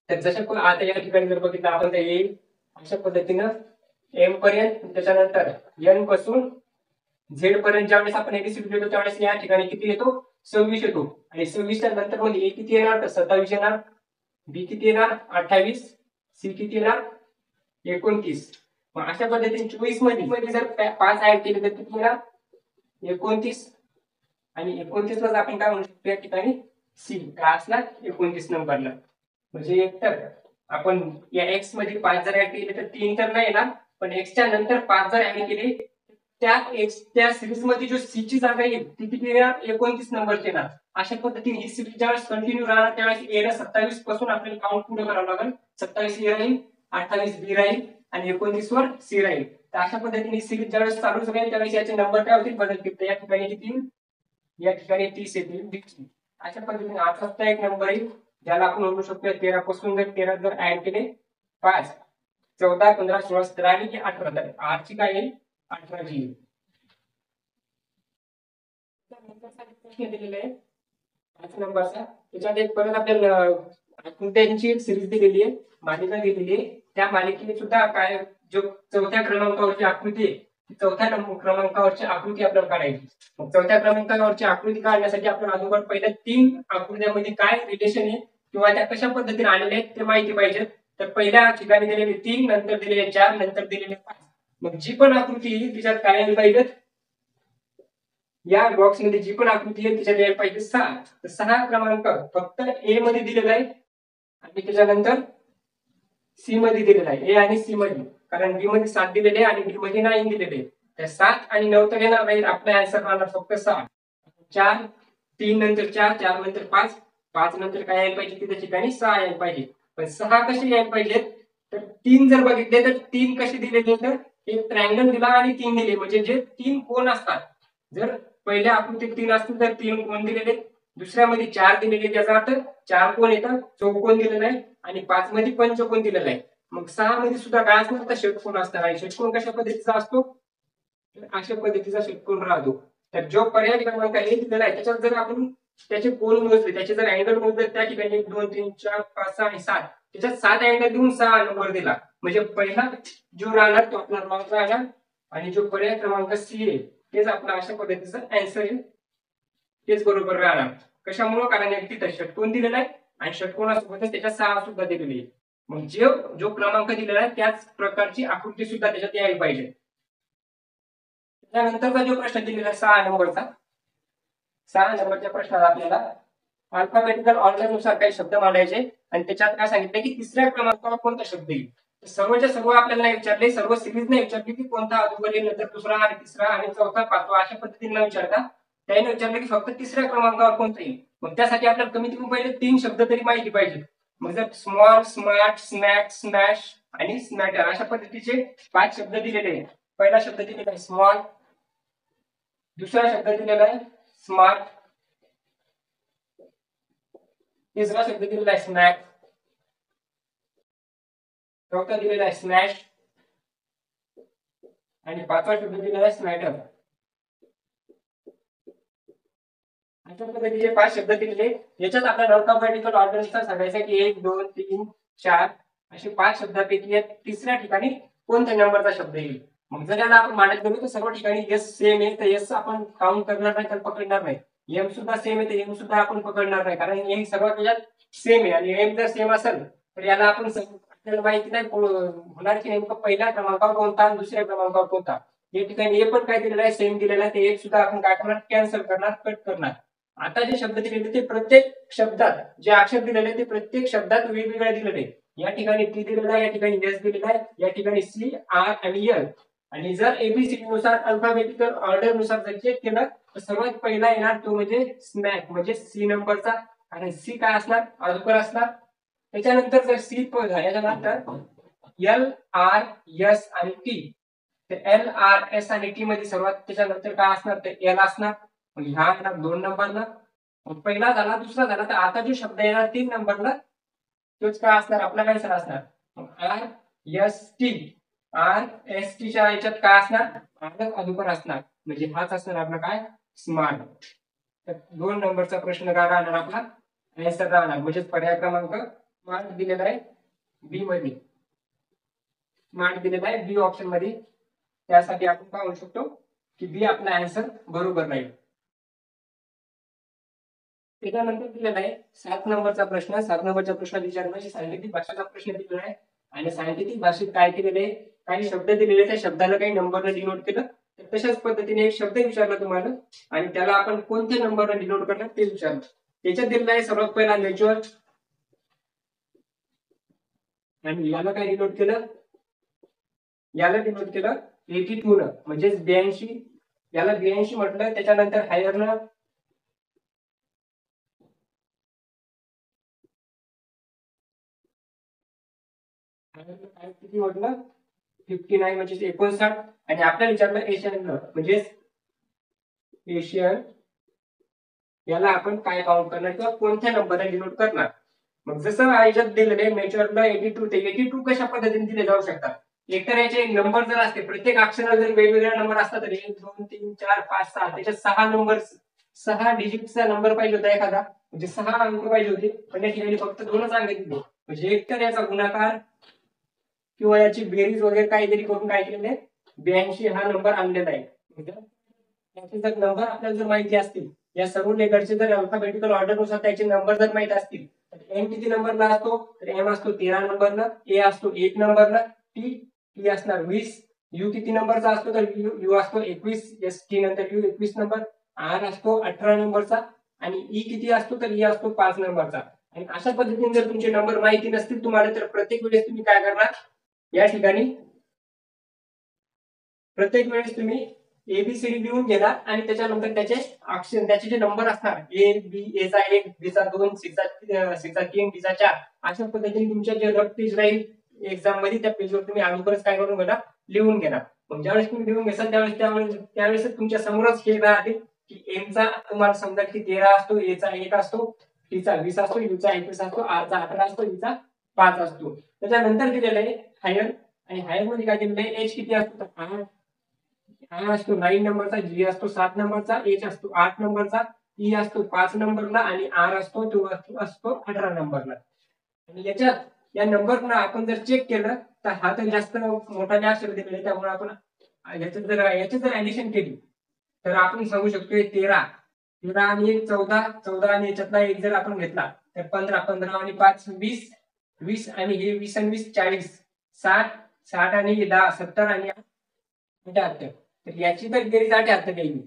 तर जसं आता या ठिकाणी जर बघितलं आपण तर येईल अशा पद्धतीनं एम पर्यंत, त्याच्यानंतर एन पासून झेड पर्यंत ज्यावेळेस आपण एबीसीडी देतो त्यावेळेस या ठिकाणी किती येतो 26 येतो. आणि 26च्या नंतर मध्ये ए किती येणार तर 27 येणार, बी किती येणार 28, सी किती येणार 29. मग अशा पद्धतीने 24 मध्ये जर 5 ऍड केले तर किती येणार 29, आणि 29 ला आपण काय म्हणू शकतो या ठिकाणी सी काय असणार 29 नंबरला. म्हणजे एकतर आपण या एक्स मध्ये 5 जर ऍड केले तर 3 तर नाही येणार, पण एक्सच्या नंतर 5 जर ऍड केले त्या सिरीज मध्ये जो सी ची जागा येईल ती किती येणार, 29 नंबरची येणार. अशा पद्धतीने ही सिरीज ज्यावेळेस कंटिन्यू राहणार त्यावेळेस ए ला 27 पासून आपल्याला काउंट पुढे करावं लागेल. 27 ए राहील, 28 बी राहील आणि 29 वर सी राहील. तर अशा पद्धतीने सिरीज ज्यावेळेस चालू राहील त्यावेळेस याचे नंबर काय होतील, बदलतील. तर या ठिकाणी किती, या ठिकाणी 30 येतील. अशा पद्धतीने आठचा एक नंबर येईल ज्याला आपण म्हणू शकतो 13 पासून जर 13 जर ऍड केले 5, 14, 15, 16, 17 आणि 18 तर 8 ची काय येईल, 18 ची येईल. प्रश्न दिलेला आहे 5 नंबरचा. त्याच्यात एक परत आपल्याला आकृत्यांची एक सिरीज दिलेली आहे, मालिका दिलेली आहे. त्या मालिकेने सुद्धा काय जो चौथ्या क्रमांकावरची आकृती आहे चौथ्या क्रमांकावरची आकृती आपल्याला काढायची. मग चौथ्या क्रमांकावरची आकृती काढण्यासाठी आपण अगोदर पहिल्या 3 आकृत्यांमध्ये काय रिलेशन आहे किंवा त्या कशा पद्धतीने आलेल्या आहेत ते माहिती पाहिजे. तर पहिल्या ठिकाणी दिलेले 3, नंतर दिलेले 4, नंतर दिलेले 5. मग जी पण आकृती येईल तिच्यात काय यायला पाहिजे, या बॉक्स मध्ये जी पण आकृती आहे तिच्यात यायला पाहिजे 6. तर 6 क्रमांक फक्त ए मध्ये दिलेला आहे आणि त्याच्यानंतर सी मध्ये दिलेला आहे, ए आणि सी मध्ये. कारण बी मध्ये 7 दिलेले आणि डी मध्ये 9 दिलेले. तर 7 आणि 9 तर येणार नाही, आपला आन्सर राहणार फक्त 6. 4, 3 नंतर 4, 4 नंतर 5, 5 नंतर काय यायला पाहिजे तिच्या ठिकाणी 6 यायला पाहिजे. पण 6 कसे यायला पाहिजेत, तर 3 जर बघितले तर 3 कसे दिलेले, तर एक ट्रायंगल दिला आणि 3 दिले, म्हणजे जे 3 कोण असतात. जर पहिल्या आकृतीत 3 असतील तर 3 कोण दिलेले, दुसऱ्यामध्ये 4 दिलेले त्याचा अर्थ 4 कोण येतात, चौकोन दिलेला आहे आणि 5 मध्ये पंचकोन दिलेला आहे. मग 6 मध्ये सुद्धा काय असणार, तर षटकोन असणार आहे. षटकोन कशा पद्धतीचा असतो, अशा पद्धतीचा षटकोन राहतो. तर जो पर्याय क्रमांक ए दिलेला आहे त्याच्यात जर आपण त्याचे कोन मोजले, त्याचे जर अँगल मोजले, त्या ठिकाणी 1, 2, 3, 4, 5, 6 आणि 7 त्याच्यात 7 अँगल देऊन 6 नंबर दिला. म्हणजे पहिला जो राहणार तो आपला रॉंग राहणार आणि जो पर्याय क्रमांक सी आहे तेच आपला अशा पद्धतीचा आन्सर आहे, तेच बरोबर राहणार. कशामुळे, कारण तिथे षटकोन दिलेला आहे आणि षटकोनासोबतच त्याच्यात 6 सुद्धा दिलेली आहे. मग जो क्रमांक दिलेला आहे त्याच प्रकारची आकृती सुद्धा त्याच्यात यायला पाहिजे. त्यानंतरचा जो प्रश्न दिलेला आहे 6 नंबरचा, 6 नंबरच्या प्रश्नात आपल्याला अल्फाबेटिकल ऑर्डर नुसार काही शब्द मांडायचे आणि त्याच्यात काय सांगितलं की तिसऱ्या क्रमांकावर कोणता शब्द येईल. सर्वच्या सर्व आपल्याला नाही विचारले, सर्व सिरीज नाही विचारली की कोणता अगोदर येईल, नंतर दुसरा आणि तिसरा आणि चौथा पाचवा अशा पद्धतीने न विचारता त्याने विचारलं की फक्त तिसऱ्या क्रमांकावर कोणता येईल. मग त्यासाठी आपल्याला कमीत कमी पहिले 3 शब्द तरी माहिती पाहिजे. मग जर स्मॉल, स्मार्ट, स्मॅक, स्मॅश आणि स्मॅटर अशा पद्धतीचे 5 शब्द दिलेले आहेत. पहिला शब्द दिलेला आहे स्मॉल, दुसरा शब्द दिलेला आहे स्मार्ट, तिसरा शब्द दिलेला आहे स्मॅक, चौथा दिलेला आहे स्मॅश आणि 5वा शब्द दिलेला आहे स्मॅटर. अशा पद्धतीचे 5 शब्द दिलेले. याच्यात आपल्याला अल्फाबेटिकल ऑर्डरनुसार सांगायचं की 1, 2, 3, 4 असे 5 शब्दापैकी तिसऱ्या ठिकाणी कोणत्या नंबरचा शब्द येईल. मग जर याला आपण मांडत गेलो तर सर्व ठिकाणी एस सेम आहे, तर एस आपण काउंट करणार नाही, तर पकडणार नाही. एम सुद्धा सेम आहे, तर एम सुद्धा आपण पकडणार नाही, कारण एम सर्व त्याच्यात सेम आहे आणि एम जर सेम असेल तर याला आपण आपल्याला माहिती नाही होणार की नेमकं पहिल्या क्रमांकावर कोणता आणि दुसऱ्या क्रमांकावर कोणता. या ठिकाणी ए पण काय दिलेलं आहे, सेम दिलेला आहे, ते एक सुद्धा आपण काय करणार, कॅन्सल करणार, कट करणार. आता जे शब्द दिलेले ते प्रत्येक शब्दात जे अक्षर दिलेले ते प्रत्येक शब्दात वेगवेगळे दिलेले. या ठिकाणी टी दिलेला आहे, या ठिकाणी एस दिलेला आहे, या ठिकाणी सी, आर आणि एल. आणि जर एबीसीडी नुसार अल्फाबेटिकल ऑर्डर नुसार जर चेक केलं तर सर्वात पहिला येणार तो म्हणजे स्मॅक, म्हणजे सी नंबरचा. आणि सी काय असणार, अगोदर असणार. त्याच्यानंतर जर सी याच्यानंतर एल, आर, एस आणि टी. एल, आर, एस आणि टी मध्ये सर्वात त्याच्यानंतर काय असणार, तर एल असणार. मग ह्या येणार 2 नंबरला. पहिला झाला, दुसरा झाला, तर आता जो शब्द येणार 3 नंबरला तोच काय असणार, आपला काय असणार, R S T. R S T च्या याच्यात काय असणार, अगोदर असणार, म्हणजे हाच असणार आपला काय, स्मार्ट. तर 2 नंबरचा प्रश्न काय राहणार आपला, आन्सर राहणार, म्हणजे पर्याय क्रमांक स्मार्ट दिलेला आहे बी मध्ये. स्मार्ट दिलेला आहे बी ऑप्शन मध्ये. त्यासाठी आपण काय म्हणू शकतो की बी आपला आन्सर बरोबर राहील. त्याच्यानंतर दिलेला आहे 7 नंबरचा प्रश्न. 7 नंबरच्या प्रश्नात विचारण्याची सायंटिफिक भाषेचा प्रश्न दिलेला आहे आणि सायंटिफिक भाषेत काय केलेले, काही शब्द दिलेले, त्या शब्दाला काही नंबरने डिनोट केलं. तर तशाच पद्धतीने एक शब्द विचारला तुम्हाला आणि त्याला आपण कोणत्या नंबरने डिनोट करणार ते विचारलं. त्याच्यात दिलेला आहे सर्वात पहिला नेचर आणि याला काय डिनोट केलं, याला डिनोट केलं 82 न म्हणजेच 82, याला 82 म्हटलं. त्याच्यानंतर हायर न किती म्हटलं 59 म्हणजे 59. आणि आपल्याला विचारलं एशियन म्हणजे एशियन, याला आपण काय काउंट करणार किंवा कोणत्या नंबरने डिनोट करणार. मग जसं ह्याच्यात दिलेलं आहे मेजरला 82 ते 82 कशा पद्धतीने दिले जाऊ शकतात. एकतर याचे नंबर जर असते, प्रत्येक अक्षराला जर वेगवेगळ्या नंबर असतात तर 1 2 3 4 5 6 त्याच्यात 6 नंबर, 6 डिजिटचा नंबर पाहिजे होता एखादा, म्हणजे 6 अंक पाहिजे होते. पण या ठिकाणी फक्त 2च अंक दिले. म्हणजे एकतर याचा गुणाकार किंवा याची बेरीज वगैरे काहीतरी करून काय केलेले 82 हा नंबर आणलेला आहे. याचे जर नंबर आपल्याला जर माहिती असतील, या सर्व लेटरचे जर अल्फाबेटिकल ऑर्डर नुसार त्याचे नंबर जर माहित असतील, तर एम किती नंबरला असतो, तर एम असतो 13 नंबरला, ए असतो 1 नंबरला, टी असणार 20, यू किती नंबरचा असतो, तर यू असतो 21, एस टी नंतर यू 21 नंबर, आर असतो 18 नंबरचा, आणि ई किती असतो, तर ई असतो 5 नंबरचा. आणि अशा पद्धतीने जर तुमचे नंबर माहिती नसतील तुम्हाला, तर प्रत्येक वेळेस तुम्ही काय करणार, या ठिकाणी प्रत्येक वेळेस तुम्ही एबीसीडी लिहून घेणार आणि त्याच्यानंतर त्याचे अक्षर, त्याचे जे नंबर असणार ए बी, ए चा 1, बी चा 2, सी चा 3, डी चा 4, अशा पद्धतीने तुमच्या जे रफ पेज राहील एक्झाम मध्ये त्या पेजवर तुम्ही अगोदरच काय करून घेणार, लिहून घेणार. मग ज्यावेळेस तुम्ही लिहून घेसाल त्यावेळेस तुमच्या समोरच हे राहते की एम चा तुम्हाला समजा की 13 असतो, ए चा 1 असतो, टी चा 20 असतो, यू चा 21 असतो, आर चा 18 असतो, ई चा 5 असतो. त्याच्यानंतर दिलेलं आहे हायर, आणि हायर मध्ये काय दिलेलं आहे, एच किती असतो, तर आर असतो 9 नंबरचा, जी असतो 7 नंबरचा, एच असतो 8 नंबरचा, ई असतो 5 नंबरला, आणि आर असतो तो असतो 18 नंबरला. आणि याच्यात या नंबरला आपण जर चेक केलं तर हा तर जास्त मोठा अक्षर दिलेला आहे, त्यामुळे आपण याच्यात जर ऍडिशन केली तर आपण सांगू शकतो 13, 13 आणि 1 14, 14 आणि याच्यातला एक जर आपण घेतला तर 15, 15 आणि 5 20, 20 आणि हे 20 आणि 20 40, 60, 60 आणि 10 70 आणि 78. तर याची तर बेरीज 78 येईल.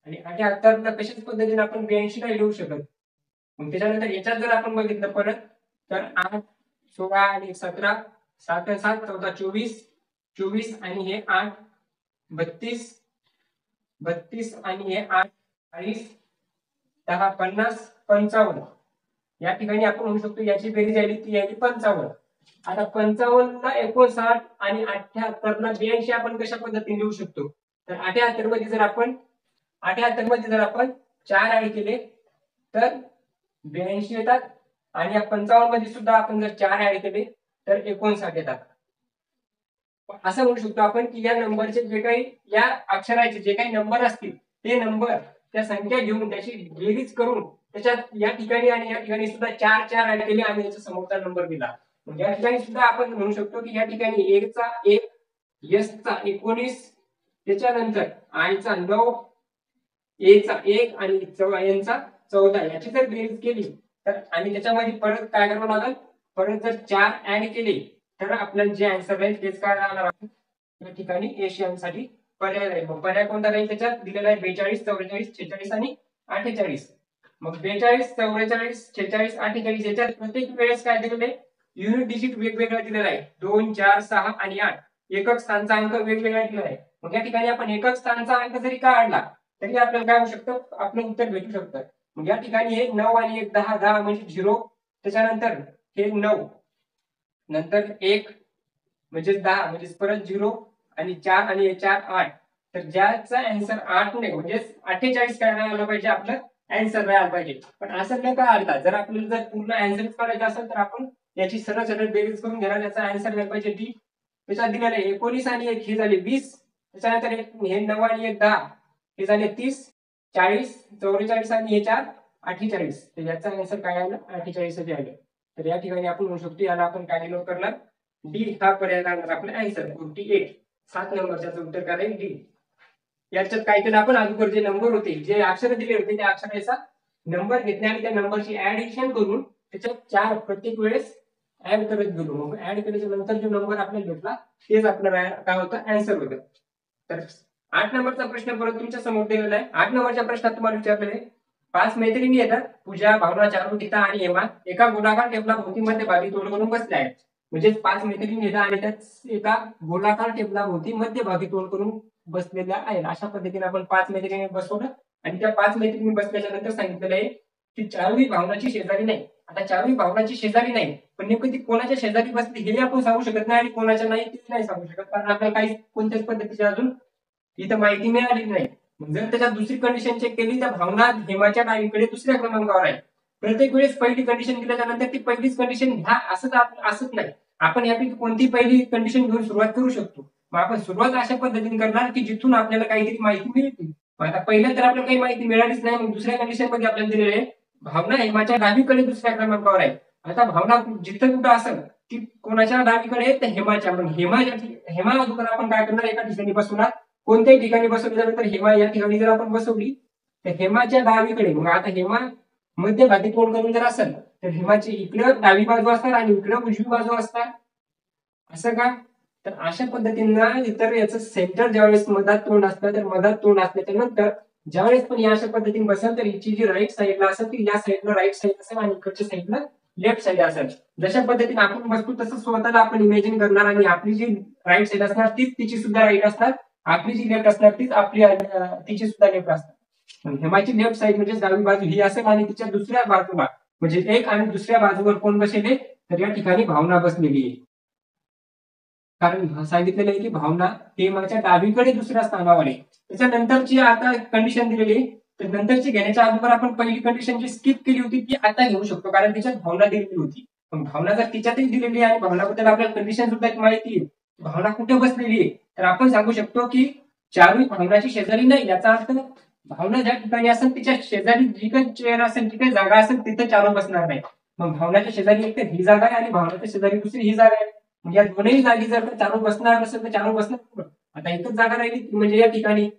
आणि 78 ला कशाच पद्धतीने आपण 82 नाही लिहू शकत. मग त्याच्यानंतर याच्यात जर आपण बघितलं परत तर 8 16 आणि 17, 7 आणि 7 14 24, 24 आणि हे 8 32, 32 आणि हे 8 40, 10 50 55. या ठिकाणी आपण म्हणू शकतो याची बेरीज आली ती आली 55. आता 55 ला 59 आणि 78 ला 82 आपण कशा पद्धतीने लिहू शकतो, तर 78 मध्ये जर आपण 4 ऍड केले तर 82 येतात, आणि या 55 मध्ये सुद्धा आपण जर 4 ऍड केले तर 59 येतात. असं म्हणू शकतो आपण की या नंबरचे जे काही या अक्षराचे जे काही नंबर असतील ते नंबर त्या संख्या घेऊन त्याची बेरीज करून त्याच्यात या ठिकाणी आणि या ठिकाणी सुद्धा 4 ऍड केले आणि याचा समोरचा नंबर दिला. म्हणजे या ठिकाणी सुद्धा आपण म्हणू शकतो की या ठिकाणी 1 चा 1, एस चा 19, त्याच्यानंतर आय चा 9, ए चा 1 आणि एन चा 14 याची जर बेरीज केली तर, आणि त्याच्यामध्ये परत काय करावं लागेल, परत जर 4 ऍड केले तर आपल्याला जे आन्सर राहील तेच काय राहणार आहे, या ठिकाणी एशियन साठी पर्याय राहील. मग पर्याय कोणता राहील, त्याच्यात दिलेला आहे 42, 44, 46 आणि 48. मग 42, 44, 46, 48 याच्यात प्रत्येक वेळेस काय दिलेलं आहे, युनिट डिजिट वेगवेगळा दिलेला आहे. 2, 4, 6 आणि 8 एकक स्थानचा अंक वेगवेगळा दिलेला आहे. मग या ठिकाणी आपण एकक स्थानचा अंक जरी काढला तरी आपल्याला काय होऊ शकतं, आपलं उत्तर भेटू शकतं. मग या ठिकाणी हे 9 आणि 1 10, 10 म्हणजे 0, त्याच्यानंतर हे 9 नंतर 1 म्हणजे 10 म्हणजे परत 0, आणि 4 आणि 4 8. तर ज्याचा आन्सर 8 नाही म्हणजे 48 काय राहायला पाहिजे, आपलं आन्सर राहायला पाहिजे. पण असं न काढता जर आपल्याला जर पूर्ण आन्सर काढायचा असेल तर आपण याची सरळ सरळ बेरीज करून घेणार, याचा आन्सर राहायला पाहिजे डी. त्याच्यात दिलेलं आहे 19 आणि 1 हे झाले 20, त्याच्यानंतर हे 9 आणि 1 10 हे झाले 30, 40, 44 आणि हे 4 48. तर याचा आन्सर काय आलं, 48 आलं. तर या ठिकाणी आपण म्हणू शकतो याला आपण काय डिनोट करणार, डी हा पर्याय राहणार आपला आन्सर. 48 7 नंबरचं उत्तर काय राहील, डी. याच्यात काय केलं आपण, अगोदर जे नंबर होते, जे अक्षर दिले होते त्या अक्षराचा नंबर घेतले आणि त्या नंबरची ऍडिशन करून त्याच्यात 4 प्रत्येक वेळेस ऍड करत गेलो. मग ऍड केल्याच्या नंतर जो नंबर आपल्याला भेटला तेच आपल्याला काय होतं, आन्सर होतं. तर 8 नंबरचा प्रश्न परत तुमच्या समोर दिलेला आहे. 8 नंबरच्या प्रश्नात तुम्हाला विचारलेले 5 मैत्रिणी येतात, पूजा, भावना, चारू, गीता आणि हेमा एका गोलाकार टेबला भोवती मध्यभागी तोड करून बसल्या आहेत. म्हणजे 5 मैत्रिणी येतात आणि त्याच एका गोलाकार टेबलाभोवती मध्यभागी तोंड करून बसलेल्या आहेत. अशा पद्धतीने आपण 5 मैत्रिणी बसवलं आणि त्या 5 मैत्रिणी बसल्याच्या नंतर सांगितलेलं आहे की चारही भावनाची शेजारी नाही. आता चारही भावनाची शेजारी नाही, पण नेमकं ती कोणाच्या शेजारी बसली हे आपण सांगू शकत नाही आणि कोणाच्या नाही ते नाही सांगू शकत, कारण आपल्याला काही कोणत्याच पद्धतीची अजून इथं माहिती मिळाली नाही. जर त्याच्यात दुसरी कंडिशन चेक केली तर भावना हेमाच्या डावीकडे दुसऱ्या क्रमांकावर आहे. प्रत्येक वेळेस पहिली कंडिशन दिल्याच्या नंतर ती पहिलीच कंडिशन घ्या असंच नाही. आपण यापैकी कोणती पहिली कंडिशन घेऊन सुरुवात करू शकतो. मग आपण सुरुवात अशा पद्धतीने करणार की जिथून आपल्याला काहीतरी माहिती मिळते. आता पहिल्या तर आपल्याला काही माहिती मिळालीच नाही, मग दुसऱ्या कंडिशन मध्ये आपल्याला दिलेले आहे भावना हेमाच्या डावीकडे दुसऱ्या क्रमांकावर आहे. आता भावना जिथं कुठं असेल ती कोणाच्या डावीकडे तर हेमाच्या. मग हेमा अगोदर आपण काय करणार, एका ठिकाणी बसवणार. कोणत्याही ठिकाणी बसवल्यानंतर हेमा या ठिकाणी जर आपण बसवली तर हेमाच्या डावीकडे, मग आता हेमा मध्यभागी तोंड करून जर असेल तर हेमाची इकडं डावी बाजू असणार आणि इकडं उजवी बाजू असणार. असं का? तर अशा पद्धतीनं इतर याचं सेंटर ज्यावेळेस मधात तोंड असतं तर मधात तोंड असल्याच्या नंतर ज्यावेळेस पण या अशा पद्धतीने बसेल तर हिची जी राईट साईडला असेल ती या साईडला राईट साईड असेल आणि इकडच्या साईडला लेफ्ट साईड असेल. जशा पद्धतीने आपण बसतो तसं स्वतःला आपण इमॅजिन करणार आणि आपली जी राईट साईड असणार तीच तिची सुद्धा राईट असणार, आपली जी लेफ्ट असणार तीच आपली तिची सुद्धा लेफ्ट असणार. हेमाची लेफ्ट साईड म्हणजे डावी बाजू ही असेल आणि तिच्या दुसऱ्या बाजूला म्हणजे एक आणि दुसऱ्या बाजूवर कोण बसलेले तर या ठिकाणी भावना बसलेली आहे. कारण सांगितलेलं आहे की भावना हेमाच्या डावीकडे दुसऱ्या स्थानावर आहे. त्याच्यानंतरची आता कंडिशन दिलेली आहे, तर नंतरची घेण्याच्या अगोदर आपण पहिली कंडिशन जी स्किप केली होती ती आता घेऊ शकतो, कारण तिच्यात भावना दिलेली होती. पण भावना जर तिच्यातच दिलेली आहे आणि भावनाबद्दल आपल्याला कंडिशन सुद्धा माहिती आहे, भावना कुठे बसलेली आहे, तर आपण सांगू शकतो की चारही भावनाची शेजारी नाही. याचा अर्थ भावना ज्या ठिकाणी असेल तिच्या शेजारी जी काही चेअर असेल जी काही जागा असेल तिथे चालू बसणार नाही. मग भावनाच्या शेजारी एक तर ही जागा आहे आणि भावनाच्या शेजारी दुसरी ही जागा आहे. या दोन्ही जागी जर चालू बसणार नसेल तर चालू बसणार कुठं? आता एकच जागा राहिली म्हणजे या ठिकाणी.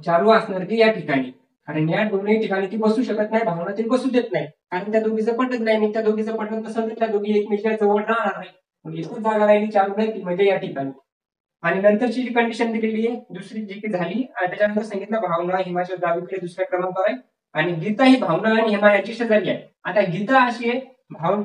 चालू असणार ती या ठिकाणी, कारण या दोन्ही ठिकाणी ती बसू शकत नाही, भावना ती बसू देत नाही, कारण त्या दोघीचं पटत नाही. आणि त्या दोघीचं पटत नसेल तर त्या दोघी एकमेकांच्या जवळ राहणार नाही. मग एकच जागा राहिली चालू नाही ती म्हणजे या ठिकाणी. आणि नंतरची जी कंडिशन दिलेली आहे दुसरी जी की झाली आणि त्याच्यानंतर सांगितलं भावना हिमाच्या डावीकडे दुसऱ्या क्रमांकावर आहे आणि गीता ही भावना आणि हेमा यांची शेजारी आहे. आता गीता अशी आहे,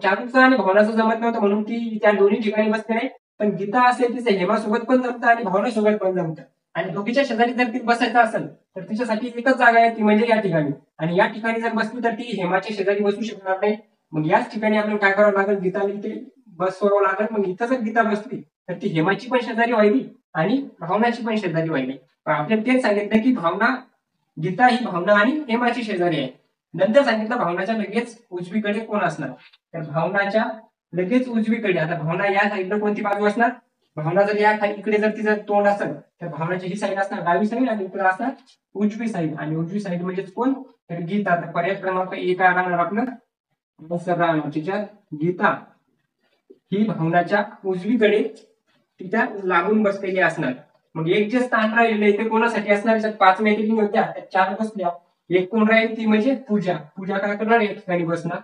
चारूचं आणि भावनाचं जमत नव्हतं म्हणून ती त्या दोन्ही ठिकाणी बसते नाही, पण गीता असेल तिचं हेमासोबत पण जमतं आणि भावनासोबत पण जमतं. आणि दोघीच्या शेजारी जर ती बसायचं असेल तर तिच्यासाठी एकच जागा आहे ती म्हणजे या ठिकाणी. आणि या ठिकाणी जर बसली तर ती हेमाच्या शेजारी बसू शकणार नाही. मग याच ठिकाणी आपल्याला काय करावं लागेल, गीताला इथे बसवावं लागेल. मग इथं जर गीता बसली तर ती हेमाची पण शेजारी व्हायली आणि भावनाची पण शेजारी व्हायली. आपल्याला तेच सांगितलं की भावना गीता ही भावना आणि हेमाची शेजारी आहे. नंतर सांगितलं भावनाच्या लगेच उजवीकडे कोण असणार, तर भावनाच्या लगेच उजवीकडे. आता भावना या साईडला कोणती बाजू असणार, भावना जर या इकडे जर तिचं तोंड असेल तर भावनाची ही साईड असणार डावी साईड आणि इकडे असणार उजवी साईड. आणि उजवी साईड म्हणजे कोण, तर गीता. तर पर्याय क्रमांक एक राहणार आपलं राहणार, तिच्यात गीता ही भावनाच्या उजवीकडे तिच्या लागून बसलेली असणार. मग एक जे स्थान राहिलेलं इथे कोणासाठी असणार, त्याच्यात 5 मैत्रिणी होत्या त्या 4 बसल्या, एक कोण राहील ती म्हणजे पूजा. पूजा काय करणार या ठिकाणी बसणार,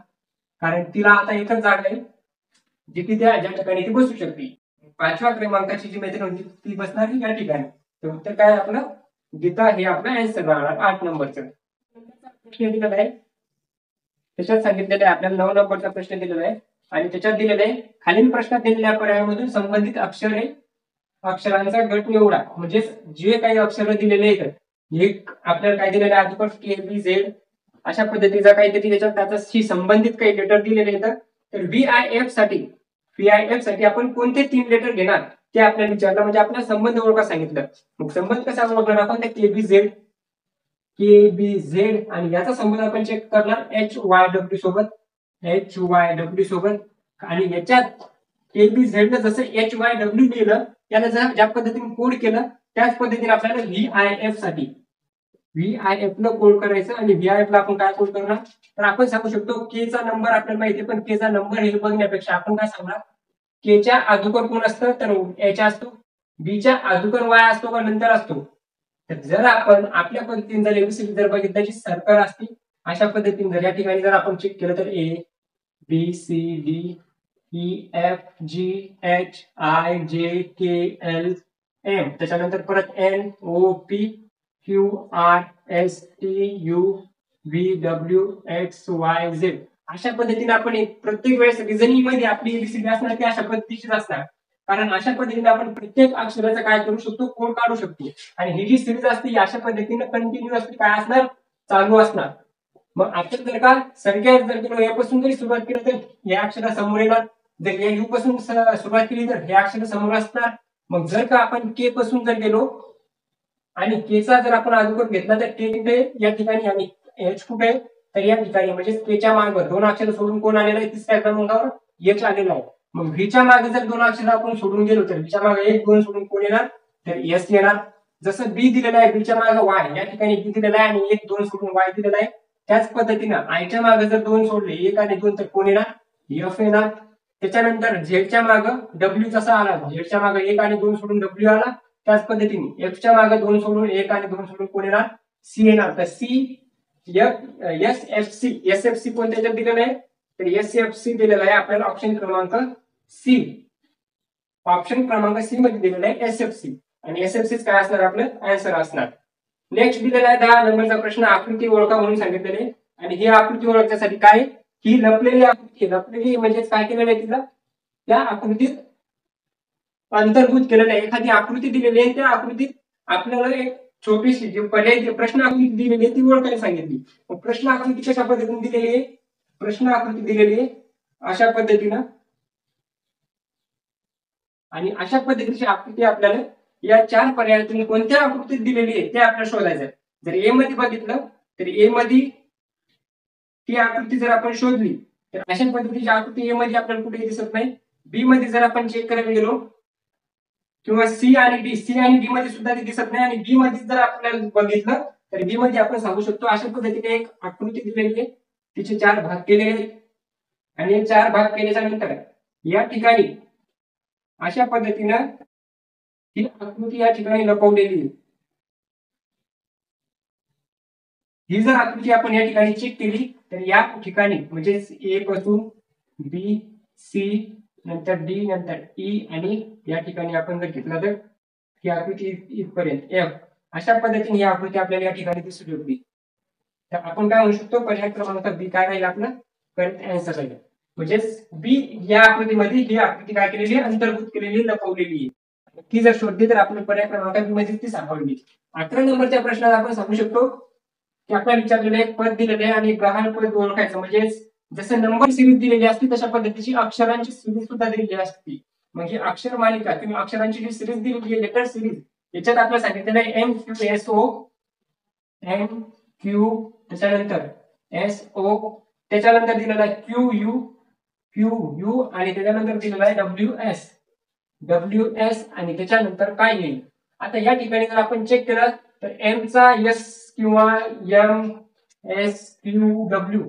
कारण तिला आता एकच जागा आहे जी की त्या ज्या ठिकाणी ती बसू शकते. 5व्या क्रमांकाची जी मैत्रीण होती ती बसणार या ठिकाणी. तर उत्तर काय आपलं गीता हे आपलं आन्सर राहणार 8 नंबरचं. प्रश्न दिलेला आहे त्याच्यात सांगितलेलं आहे आपल्याला 9 नंबरचा प्रश्न दिलेला आहे आणि त्याच्यात दिलेलं आहे खालील प्रश्नात दिलेल्या पर्यायामधून संबंधित अक्षरांचा गट निवडा. म्हणजे जे काही अक्षर दिलेले आहेत एक आपल्याला काय दिलेलं आहे आधीपास KBZ अशा पद्धतीचा काहीतरी त्याच्यात त्याच्याशी संबंधित काही लेटर दिलेले आहेत. तर VIF साठी आपण कोणते 3 लेटर घेणार ते आपल्याला विचारलं, म्हणजे आपल्याला संबंध ओळखा सांगितलं. मग संबंध कसा ओळखणार आपण, ते KBZ आणि याचा संबंध आपण चेक करणार HYW सोबत. आणि याच्यात KBZ न जसं HYW लिहिलं त्याला जर ज्या पद्धतीने कोड केलं त्याच पद्धतीने आपल्याला VIF न कोड करायचं. आणि VIF ला आपण काय कोड करणार, तर आपण सांगू शकतो के चा नंबर आपल्याला माहिती आहे, पण के चा नंबर हे बघण्यापेक्षा आपण काय सांगणार, के च्या अगोदर कोण असतं तर एच असतो, बी च्या अगोदर वाय असतो का नंतर असतो. तर जर आपण आपल्या पद्धतीने जर एबीसीडी जर बघितलं जी सर्कल असते अशा पद्धतीने जर या ठिकाणी जर आपण चेक केलं तर ABCDEFGHIJKLM त्याच्यानंतर परत NOPQRSTUVWXYZ अशा पद्धतीने आपण प्रत्येक वेळेस रिझनिंग मध्ये आपली एबीसीडी असणार ती अशा पद्धतीचीच असणार. कारण अशा पद्धतीने आपण प्रत्येक अक्षराचा काय करू शकतो, कोड काढू शकतो. आणि ही जी सिरीज असते ही अशा पद्धतीने कंटिन्युअसली काय असणार, चालू असणार. मग आपण जर का संख्या जर केलो यापासून जरी सुरुवात केली तर या अक्षरा समोर येणार. जर या यू पासून सुरुवात केली तर हे अक्षर समोर असणार. मग जर का आपण के पासून जर गेलो आणि के चा जर आपण अगोदर घेतला तर के कुठे या ठिकाणी आणि एच कुठे, तर या ठिकाणी म्हणजे केच्या मागे दोन अक्षर सोडून कोण आलेला आहे, तिसऱ्या क्रमांकावर एच आलेला आहे. मग व्हीच्या मागे जर दोन अक्षर आपण सोडून गेलो तर व्हीच्या मागे एक दोन सोडून कोण येणार, तर एस येणार. जसं बी दिलेलं आहे बीच्या मागे वाय, या ठिकाणी बी दिलेला आहे आणि एक दोन सोडून वाय दिलेला आहे. त्याच पद्धतीनं आयच्या मागे जर दोन सोडले एक आणि दोन तर कोण येणार, एफ येणार. त्याच्यानंतर झेडच्या मागे डब्ल्यू जसा आला, झेडच्या मागे एक आणि दोन सोडून डब्ल्यू आला. त्याच पद्धतीने एफच्या मागे दोन सोडून एक आणि दोन सोडून कोण येणार, सी येणार. तर सी एस एफ सी कोण त्याच्यात दिलेलं आहे, तर एस एफ सी दिलेला आहे आपल्याला ऑप्शन क्रमांक सी. ऑप्शन क्रमांक सी मध्ये दिलेला आहे एस एफ सी. आणि एस एफ सी काय असणार आपलं आन्सर असणार. नेक्स्ट दिलेला आहे 10 नंबरचा प्रश्न, आकृती ओळखा म्हणून सांगितलेले. आणि ही आकृती ओळखण्यासाठी काय, ही लपलेली आकृती, लपलेली म्हणजे काय केलेलं आहे तिला, त्या आकृतीत अंतर्भूत केलेलं आहे. एखादी आकृती दिलेली आहे, त्या आकृतीत आपल्याला एक छोटीशी जी पर्याय प्रश्न आकृती दिलेली आहे ती ओळखायला सांगितली. प्रश्न आकृती कशा पद्धतीने दिलेली आहे, प्रश्न आकृती दिलेली आहे अशा पद्धतीनं. आणि अशा पद्धतीची आकृती आपल्याला या चार पर्यायातून कोणत्या आकृतीत दिलेली आहे ते आपल्याला शोधायचं आहे. जर ए मध्ये बघितलं तर ए मध्ये ती आकृती जर आपण शोधली तर अशा पद्धतीची आकृती ए मध्ये आपल्याला कुठेही दिसत नाही. बी मध्ये जर आपण चेक करायला गेलो किंवा सी आणि डी मध्ये सुद्धा ती दिसत नाही. आणि बी मध्ये जर आपल्याला बघितलं तर बी मध्ये आपण सांगू शकतो अशा पद्धतीने एक आकृती दिलेली आहे, तिचे चार भाग केलेले आहेत. आणि चार भाग केल्याच्या नंतर या ठिकाणी अशा पद्धतीनं ही आकृती या ठिकाणी लपवलेली आहे. ही जर आकृती आपण या ठिकाणी चेक केली तर या ठिकाणी म्हणजे ए पासून बी सी नंतर डी नंतर ई आणि या ठिकाणी आपण जर घेतला तर ही आकृती इथपर्यंत एफ, अशा पद्धतीने ही आकृती आपल्याला या ठिकाणी दिसू शकते. तर आपण काय म्हणू शकतो, पर्याय क्रमांक बी काय राहील आपलं करेक्ट आन्सर राहील. म्हणजे बी या आकृतीमध्ये ही आकृती काय केलेली आहे, अंतर्भूत केलेली लपवलेली आहे. ती जर शोधली तर आपण पर्याय क्रमांक बी मध्ये ती सापडली. 11 नंबरच्या प्रश्नात आपण सांगू शकतो की आपल्याला विचारलेलं एक पद दिलेलं आहे आणि गहाण पद ओळखायचं. म्हणजे जसं नंबर सिरीज दिलेली असते तशा पद्धतीची अक्षरांची सिरीज सुद्धा दिलेली असते. म्हणजे अक्षर मालिका किंवा अक्षरांची जी सिरीज दिलेली आहे लेटर सिरीज, याच्यात आपल्याला सांगितलेलं आहे M Q S O, M Q त्याच्यानंतर एस ओ, त्याच्यानंतर दिलेला आहे क्यू यू, क्यू यू आणि त्याच्यानंतर दिलेला आहे डब्ल्यू एस, डब्ल्यू एस आणि त्याच्यानंतर काय येईल. आता या ठिकाणी जर आपण चेक केलं तर एम चा एस किंवा एम एस क्यू डब्ल्यू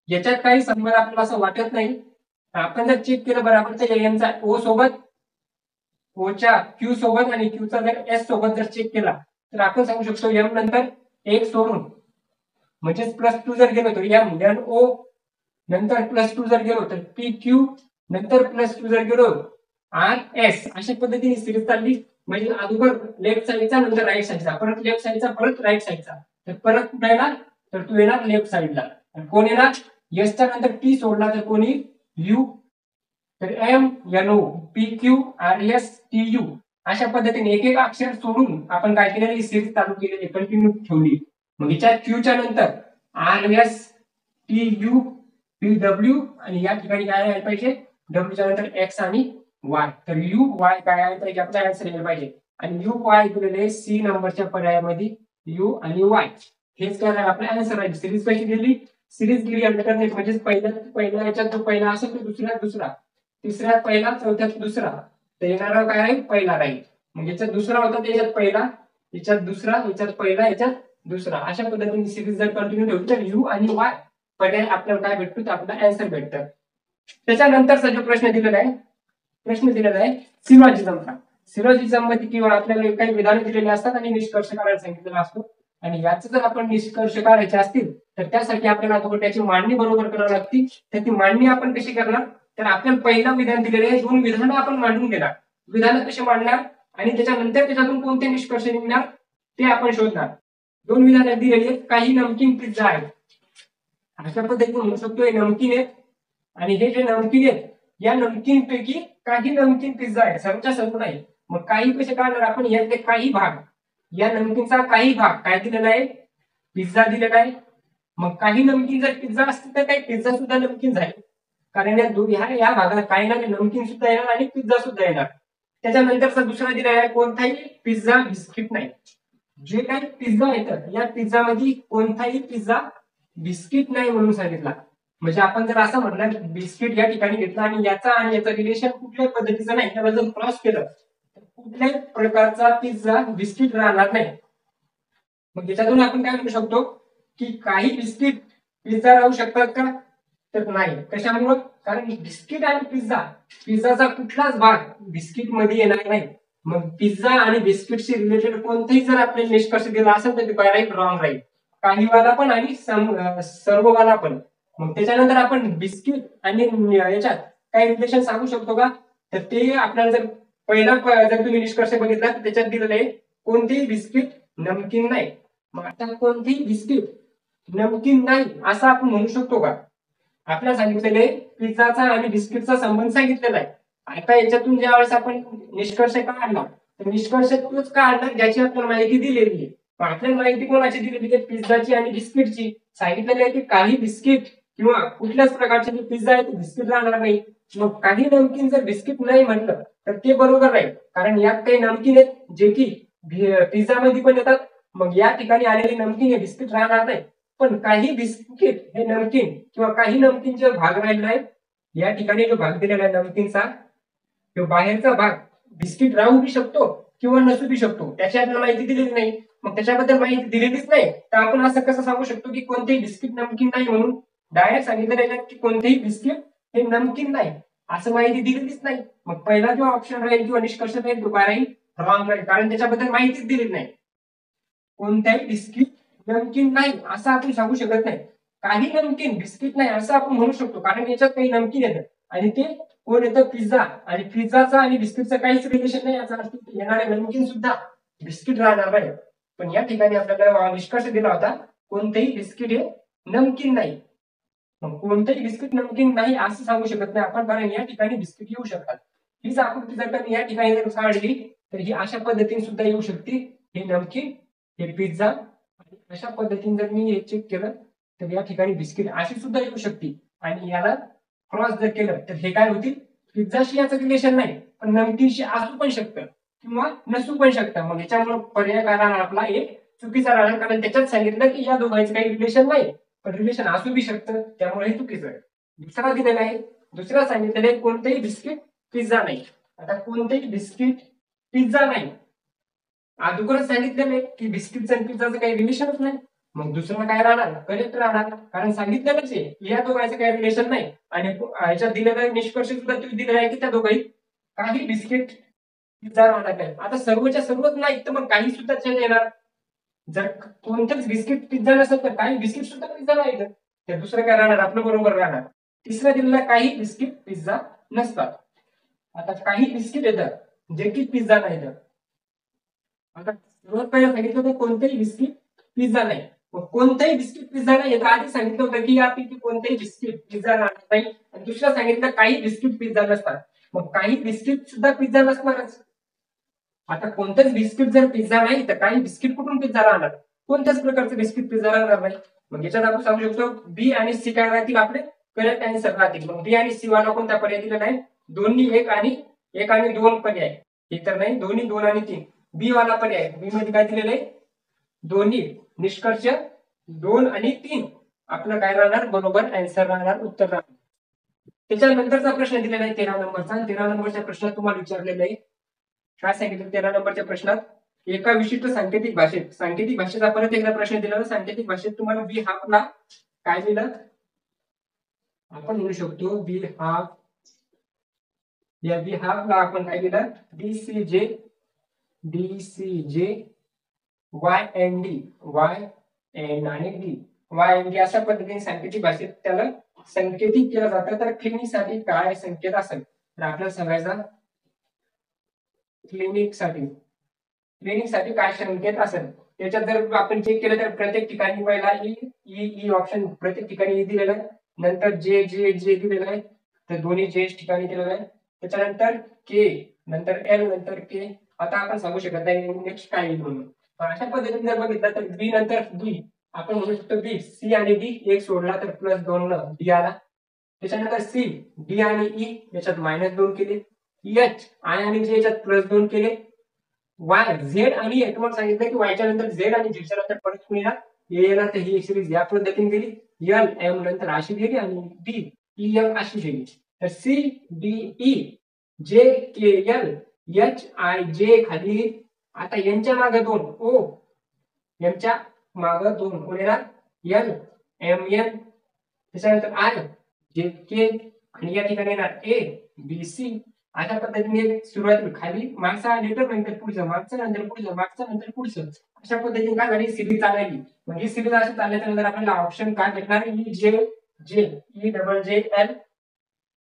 याच्यात काही संबंध आपल्याला असं वाटत नाही. आपण जर चेक केलं बरोबर तर एम चा ओ सोबत, ओ च्या क्यू सोबत आणि क्यू चा जर एस सोबत जर चेक केला तर आपण सांगू शकतो एम नंतर एक सोडून म्हणजे +2 जर गेलो तर एम एन ओ, नंतर +2 जर गेलो तर पी क्यू, नंतर +2 जर गेलो आर एस. अशा पद्धतीने सिरीज चालली. म्हणजे अगोदर लेफ्ट साईडचा नंतर राईट साईडचा, परत लेफ्ट साईडचा परत राईट साईडचा, तर परत कुठे येणार तर तू येणार लेफ्ट साईडला. कोण येणार, एस च्या नंतर टी सोडला तर कोणी यू, तर M N O P Q R S T U. अशा पद्धतीने एक एक अक्षर सोडून आपण काय केलेली सिरीज चालू केलेली, कंटिन्यू ठेवली. मग याच्या क्यूच्या नंतर R S T U P W आणि या ठिकाणी काय यायला पाहिजे डब्ल्यूच्या नंतर एक्स आणि वाय. तर यू वाय काय आहे पाहिजे आपला आन्सर यायला पाहिजे. आणि यू वाय दिलेले सी नंबरच्या पर्यायामध्ये यू आणि वाय हेच काय आपला आन्सर आहे. सिरीज कशी दिली, सिरीज दिली अल्टरनेट म्हणजे पहिला याच्यात जो पहिला असेल तो दुसऱ्यात दुसरा, तिसऱ्यात पहिला, चौथ्यात दुसरा, तर येणारा काय राहील पहिला राहील. म्हणजे याच्यात दुसरा होता त्याच्यात पहिला, याच्यात दुसरा, याच्यात पहिला, याच्यात दुसरा. अशा पद्धतीने सिरीज जर कंटिन्यू ठेवली तर यू आणि वाय पर्याय आपल्याला काय भेटतो तर आपला आन्सर भेटतं. त्याच्यानंतरचा जो प्रश्न दिलेला आहे सिलॉजिझमचा. सिलॉजिझम मध्ये किंवा आपल्याला काही विधाने दिलेली असतात आणि निष्कर्ष काढायला सांगितलेला असतो. आणि याचे जर आपण निष्कर्ष काढायचे असतील तर त्यासाठी आपल्याला अगोदर त्याची मांडणी बरोबर करावी लागते. तर ती मांडणी आपण कशी करणार, तर आपल्याला पहिलं विधान दिलेले आहे, दोन विधानं आपण मांडून घेणार. विधानं कशी मांडणार आणि त्याच्यानंतर त्याच्यातून कोणते निष्कर्ष निघणार ते आपण शोधणार. दोन विधानं दिलेली आहेत, काही नमकीन पिझ्झा आहेत. अशा पद्धतीने म्हणू शकतो हे नमकीन आहेत आणि हे जे नमकीन आहेत या नमकीन पैकी काही नमकीन पिझ्झा आहे, सर्वच्या सर्व नाही. मग काही कसे काढणार आपण, यातले काही भाग, या नमकीनचा काही भाग काय दिलेला आहे, पिझ्झा दिलेला आहे. मग काही नमकीन जर पिझ्झा असतील तर काही पिझ्झा सुद्धा नमकीन झाले, कारण या भागाला काही ना नमकीन सुद्धा येणार आणि पिझ्झा सुद्धा येणार. त्याच्यानंतरचा दुसरा दिलेला आहे कोणताही पिझ्झा बिस्किट नाही. जे काही पिझ्झा येतात या पिझ्झा मध्ये कोणताही पिझ्झा बिस्किट नाही म्हणून सांगितला. म्हणजे आपण जर असं म्हटलं बिस्किट या ठिकाणी घेतला आणि याचं रिलेशन कुठल्याही पद्धतीचं नाही, त्याला जर क्रॉस केलं तर कुठल्याही प्रकारचा पिझ्झा बिस्किट राहणार नाही. मग याच्यातून आपण काय म्हणू शकतो की काही बिस्किट पिझ्झा राहू शकतात का, तर नाही. कशामुळे, कारण बिस्किट आणि पिझ्झाचा कुठलाच भाग बिस्किट मध्ये येणार नाही. मग पिझ्झा आणि बिस्किटशी रिलेटेड कोणतेही जर आपल्याला निष्कर्ष दिला असेल तर ते डायरेक्ट रॉंग राहील, काही वाला पण आणि सर्व वाला पण. मग त्याच्यानंतर आपण बिस्किट आणि याच्यात काही रिलेशन सांगू शकतो का, तर ते आपल्याला जर पहिला जर तुम्ही निष्कर्ष बघितला तर त्याच्यात दिलेलं आहे कोणतेही बिस्किट नमकीन नाही. मग आता कोणतेही बिस्किट नमकीन नाही असं आपण म्हणू शकतो का, आपल्याला सांगितलेले पिझ्झाचा आणि बिस्किटचा संबंध सांगितलेला आहे. आता याच्यातून ज्या वेळेस आपण निष्कर्ष काढला तर निष्कर्ष तोच काढला ज्याची आपल्याला माहिती दिलेली आहे. आपल्याला माहिती कोणाची दिलेली आहे, पिझ्झाची आणि बिस्किटची. सांगितलेले आहे की काही बिस्किट किंवा कुठल्याच प्रकारचे जे पिझ्झा आहे ते बिस्किट राहणार नाही. मग काही नमकीन जर बिस्किट नाही म्हटलं तर ते बरोबर नाही, कारण यात काही नमकीन आहेत जे की पिझ्झा मध्ये पण येतात. मग या ठिकाणी आलेले नमकीन हे बिस्किट राहणार नाही. पण काही बिस्किट हे नमकीन किंवा काही नमकीनचे भाग राहिलेला आहे, या ठिकाणी जो भाग दिलेला आहे नमकीनचा, तो बाहेरचा भाग बिस्किट राहू बी शकतो किंवा नसू बी शकतो, त्याची आपल्याला माहिती दिलेली नाही. मग त्याच्याबद्दल माहिती दिलेलीच नाही तर आपण असं कसं सांगू शकतो की कोणतेही बिस्किट नमकीन नाही म्हणून. डायरेक्ट सांगितलं त्याच्यात की कोणतेही बिस्किट हे नमकीन नाही असं माहिती दिलेलीच नाही. मग पहिला जो ऑप्शन राहील किंवा निष्कर्ष राहील तो काय राहील, रॉंग राहील, कारण त्याच्याबद्दल माहितीच दिलेली नाही. कोणत्याही बिस्किट नमकीन नाही असं आपण सांगू शकत नाही. काही नमकीन बिस्किट नाही असं आपण म्हणू शकतो, कारण याच्यात काही नमकीन येतं आणि ते कोण येतं, पिझ्झा. आणि पिझ्झाचा आणि बिस्किटचं काहीच रिलेशन नाही, याचा अर्थ येणारे नमकीन सुद्धा बिस्किट राहणार नाही. पण या ठिकाणी आपल्याला निष्कर्ष दिला होता कोणतेही बिस्किट हे नमकीन नाही. मग कोणतेही बिस्किट नमकीन नाही असं सांगू शकत नाही आपण, कारण या ठिकाणी बिस्किट येऊ शकतात. हीच आकृती जर का या ठिकाणी जर काढली तर ही अशा पद्धतीने सुद्धा येऊ शकते, हे नमकीन, हे पिझ्झा. अशा पद्धतीने जर मी हे चेक केलं तर या ठिकाणी बिस्किट अशी सुद्धा येऊ शकते. आणि याला क्रॉस जर केलं तर हे काय होतील, पिझ्झाशी याचं रिलेशन नाही पण नमकीनशी असू पण शकतं किंवा नसू पण शकतं. मग याच्यामुळे पर्याय काय राहणार आपला, एक चुकीचा राहणार, कारण त्याच्यात सांगितलं की या दोघांचं काही रिलेशन नाही पण रिलेशन असू बी शकतं, त्यामुळे हे चुकीचं आहे. दुसरा दिलेला आहे, दुसरा सांगितलेलं आहे कोणतेही बिस्किट पिझ्झा नाही. आता कोणतेही बिस्किट पिझ्झा नाही, अगोदरच सांगितलेलं आहे की बिस्किटचं आणि पिझ्झाचं काही रिलेशनच नाही. मग दुसरं काय राहणार, करेक्ट राहणार, कारण सांगितलेलंच आहे की या दोघांचं काही रिलेशन नाही. आणि ह्याच्यात दिलेला निष्कर्ष सुद्धा तुम्ही दिलेला आहे की त्या दोघांनी काही बिस्किट पिझ्झा राहणार नाही. आता सर्वच्या सर्वच नाही तर मग काही सुद्धा चेंज येणार. जर कोणतेच बिस्किट पिझ्झा नसेल तर काही बिस्किट सुद्धा पिझ्झा नाही तर दुसरं काय राहणार, आपलं बरोबर राहणार. तिसऱ्या दिलेला काही बिस्किट पिझ्झा नसतात. आता काही बिस्किट येतात जे की पिझ्झा नाही. तर आता सर्वात पहिलं सांगितलं होतं कोणतेही बिस्किट पिझ्झा नाही. मग कोणतेही बिस्किट पिझ्झा नाही तर आधी सांगितलं होतं की यापैकी कोणतेही बिस्किट पिझ्झा राहणार नाही. आणि दुसरं सांगितलं काही बिस्किट पिझ्झा नसतात. मग काही बिस्किट सुद्धा पिझ्झा नसणारच. आता कोणतेच बिस्किट जर पिझ्झा नाही तर काही बिस्किट कुठून पिझ्झा राहणार, कोणत्याच प्रकारचे बिस्किट पिझ्झा राहणार नाही. मग याच्यात आपण सांगू शकतो बी आणि सी काय राहतील आपले करेक्ट आन्सर राहतील. मग बी आणि सी वाला कोणता पर्याय दिलेला आहे, दोन्ही एक आणि दोन पर्याय. एक तर नाही, दोन्ही दोन आणि तीन. बी वाला पर्याय, बी मध्ये काय दिलेलं आहे, दोन्ही. निष्कर्ष दोन आणि तीन आपलं काय राहणार, बरोबर आन्सर राहणार, उत्तर राहणार. त्याच्यानंतरचा प्रश्न दिलेला आहे 13 नंबरचा. 13 नंबरच्या प्रश्नात तुम्हाला विचारलेलं आहे, काय सांगितलं 13 नंबरच्या प्रश्नात, एका विशिष्ट सांकेतिक भाषेचा परत एकदा प्रश्न दिला. सांकेतिक भाषेत तुम्हाला बी हाफला काय दिलं, आपण म्हणू शकतो बी हाफ. या बी हाफला आपण काय दिलं, DCJ Y N D, Y N आणि डी, वाय एन डी अशा पद्धतीने सांकेतिक भाषेत त्याला संकेतित केलं जातं. तर क्लिनिकसाठी काय संकेत असेल तर आपल्याला सांगायचा, क्लिनिकसाठी काय संकेत असेल त्याच्यात जर आपण चेक केलं तर प्रत्येक ठिकाणी पहिला ई ऑप्शन प्रत्येक ठिकाणी ई दिलेला आहे, नंतर जे जे जे दिलेलं आहे, तर दोन्ही जे ठिकाणी दिलेलं आहे, त्याच्यानंतर के, नंतर एल, नंतर के. आता आपण सांगू शकत नाही नेक्स्ट काय येईल म्हणून. अशा पद्धतीने जर बघितलं तर बी नंतर डी आपण म्हणू शकतो बी, सी आणि डी एक सोडला तर +2 न डी आला. त्याच्यानंतर सी, डी आणि ई याच्यात -2 केले, एच, आय आणि जे याच्यात +2 केले, वाय, झेड आणि ए तुम्हाला सांगितलं की वायच्या नंतर झेड आणि झेडच्या नंतर परत कोणी येणार, ए येणार, तर ही सिरीज या पद्धतीने गेली, एल एम नंतर अशी गेली आणि डी ई एफ अशी गेली. तर सी डी ई जे के एल एच आय जे खाली. आता यांच्या मागे 2 ओ, यांच्या मागे 2 कोण येणार, एल एम एन, त्याच्यानंतर आय जे के आणि या ठिकाणी येणार ए बी सी. अशा पद्धतीने सुरुवातीला खाली मागचा नंतर पुढचं, मागचं नंतर पुढचं, मागचं नंतर पुढचं, अशा पद्धतीने काय झाली सिरीज चालली. म्हणजे सिरीज अशी चालल्याच्या नंतर आपल्याला ऑप्शन काय भेटणार, ई जे जे E double J L,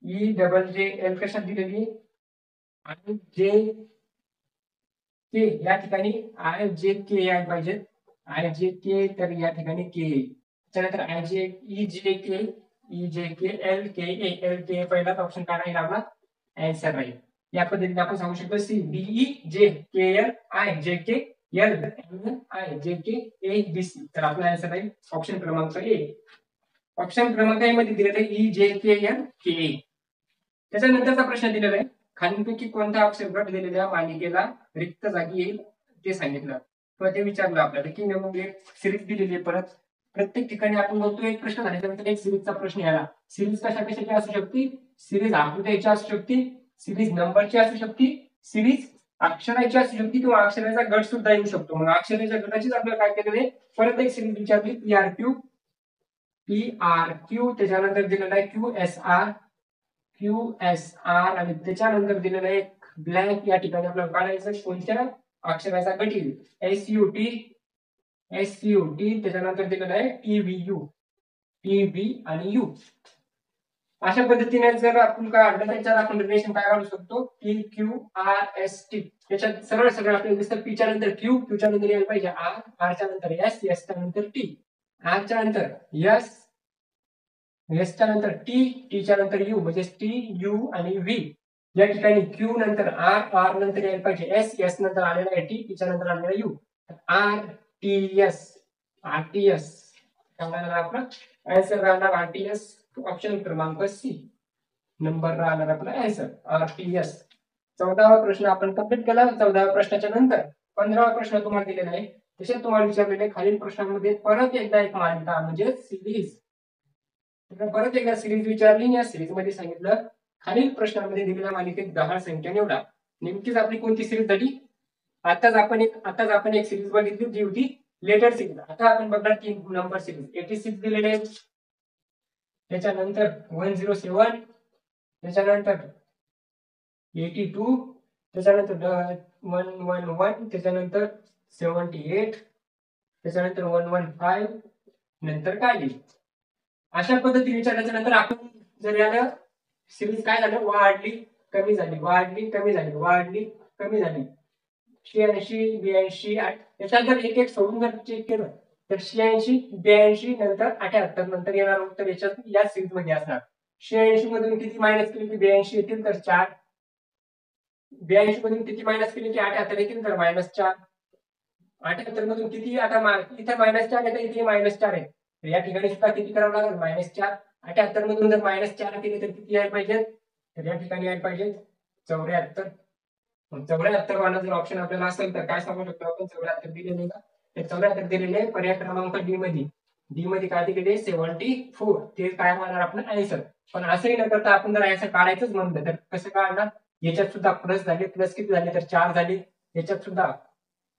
E double J L कशात दिलेली आणि जे के या ठिकाणी आय जे के यायला पाहिजे, आय जे के, तर या ठिकाणी के. त्यानंतर आय जे ई जे के, ई जे के एल के ए, एल के पहिलाच ऑप्शन काय राहील आपला आन्सर राहील. या पद्धतीने आपण सांगू शकतो सी डी ई जे के एल आय जे के एल एम आय जे के ए बी सी. तर आपला आन्सर राहील ऑप्शन क्रमांक ए. ऑप्शन क्रमांक ए मध्ये दिलेलं आहे ई जे के एल के ए. त्याच्यानंतरचा प्रश्न दिलेला आहे, खालीलपैकी कोणता अक्षर गट दिलेल्या मालिकेला रिक्त जागी येईल ते सांगितलं, किंवा ते विचारलं आपल्याला की मग एक सिरीज दिलेली आहे. परत प्रत्येक ठिकाणी आपण बघतो एक प्रश्न झाल्यानंतर एक सिरीजचा प्रश्न यायला. सिरीज कशा कशाची असू शकते, सिरीज आकृत्याची असू शकते, सिरीज नंबरची असू शकते, सिरीज अक्षराची असू शकते, किंवा अक्षराचा गट सुद्धा येऊ शकतो. मग अक्षराच्या गटाचीच आपल्याला काय केलेले परत एक सिरीज विचारली पी आर क्यू, त्याच्यानंतर दिलेला आहे क्यू एस आर आणि त्याच्यानंतर दिलेलं आहे ब्लँक. या ठिकाणी आपल्याला काढायचं कोणत्या अक्षराचा गट येईल, एस यू टी, त्याच्यानंतर दिलेलं आहे टी व्ही आणि यू. अशा पद्धतीने जर आपण काय काढलं त्याच्यात आपण रिलेशन काय काढू शकतो, P Q R S T. त्याच्यात सरळ सरळ आपल्याला दिसतं पीच्या नंतर क्यू, क्यूच्या नंतर यायला पाहिजे आर, आरच्या नंतर एस, एसच्या नंतर टी, आरच्या नंतर एस, एसच्या नंतर टी, टीच्या नंतर यू, म्हणजे टी यू आणि व्ही. या ठिकाणी क्यू नंतर आर, आर नंतर यायला पाहिजे एस, एस नंतर आलेला आहे टी, टीच्या नंतर आलेला U, R T S, R T S. आपला आन्सर राहणार आर टी एस, ऑप्शन क्रमांक सी नंबर राहणार आपला आन्सर आर टी एस. 14वा प्रश्न आपण कंप्लीट केला. 14व्या प्रश्नाच्या नंतर 15वा प्रश्न तुम्हाला दिलेला आहे. तसेच तुम्हाला विचारलेले खालील प्रश्नांमध्ये परत एकदा एक मालिका म्हणजे सिरीज. परत एकदा सिरीज विचारली, या सिरीज मध्ये सांगितलं खालील प्रश्नांमध्ये दिलेल्या मालिकेत 10 संख्या निवडा. नेमकीच आपली कोणती सिरीज झाली, आताच आपण एक सिरीज बघितली जी होती लेटर सिरीज. आता आपण बघणार 3 नंबर सिरीज. 86 दिलेले आहेत, त्याच्यानंतर 107, त्याच्यानंतर 82, त्याच्यानंतर 111, त्याच्यानंतर 78, त्याच्यानंतर 115, नंतर काय येईल. अशा पद्धतीने विचारल्याच्या नंतर आपण जर याला सिरीज काय झालं, वाढली कमी झाली, वाढली कमी झाली, वाढली कमी झाली, 86, 82, त्याच्यानंतर एक एक सोडून जर चेक केलं तर 86, 82, नंतर 78, नंतर येणार उत्तर याच्यात या सिरीज मध्ये असणार. 86 मधून किती मायनस केले की 82 येतील तर 4, 82 मधून किती मायनस केले की 78 येतील तर -4, 78 मधून किती आता इथे -4 येते, इथे -4 आहे, या ठिकाणी सुद्धा किती करावं लागेल -4. 78 मधून जर -4 केले तर किती यायला पाहिजे, तर या ठिकाणी यायला पाहिजे 74. 74 वाला जर ऑप्शन आपल्याला असेल तर काय सांगू शकतो आपण, 74 दिलेले का, तर 74 दिलेले पर्याय क्रमांक डी मध्ये. डी मध्ये काय दिलेले 74, ते काय होणार आपलं आन्सर. पण असंही न करता आपण जर आन्सर काढायचंच म्हणलं तर कसं काढणार, याच्यात सुद्धा प्लस झाले, प्लस किती झाले तर 4 झाले, याच्यात सुद्धा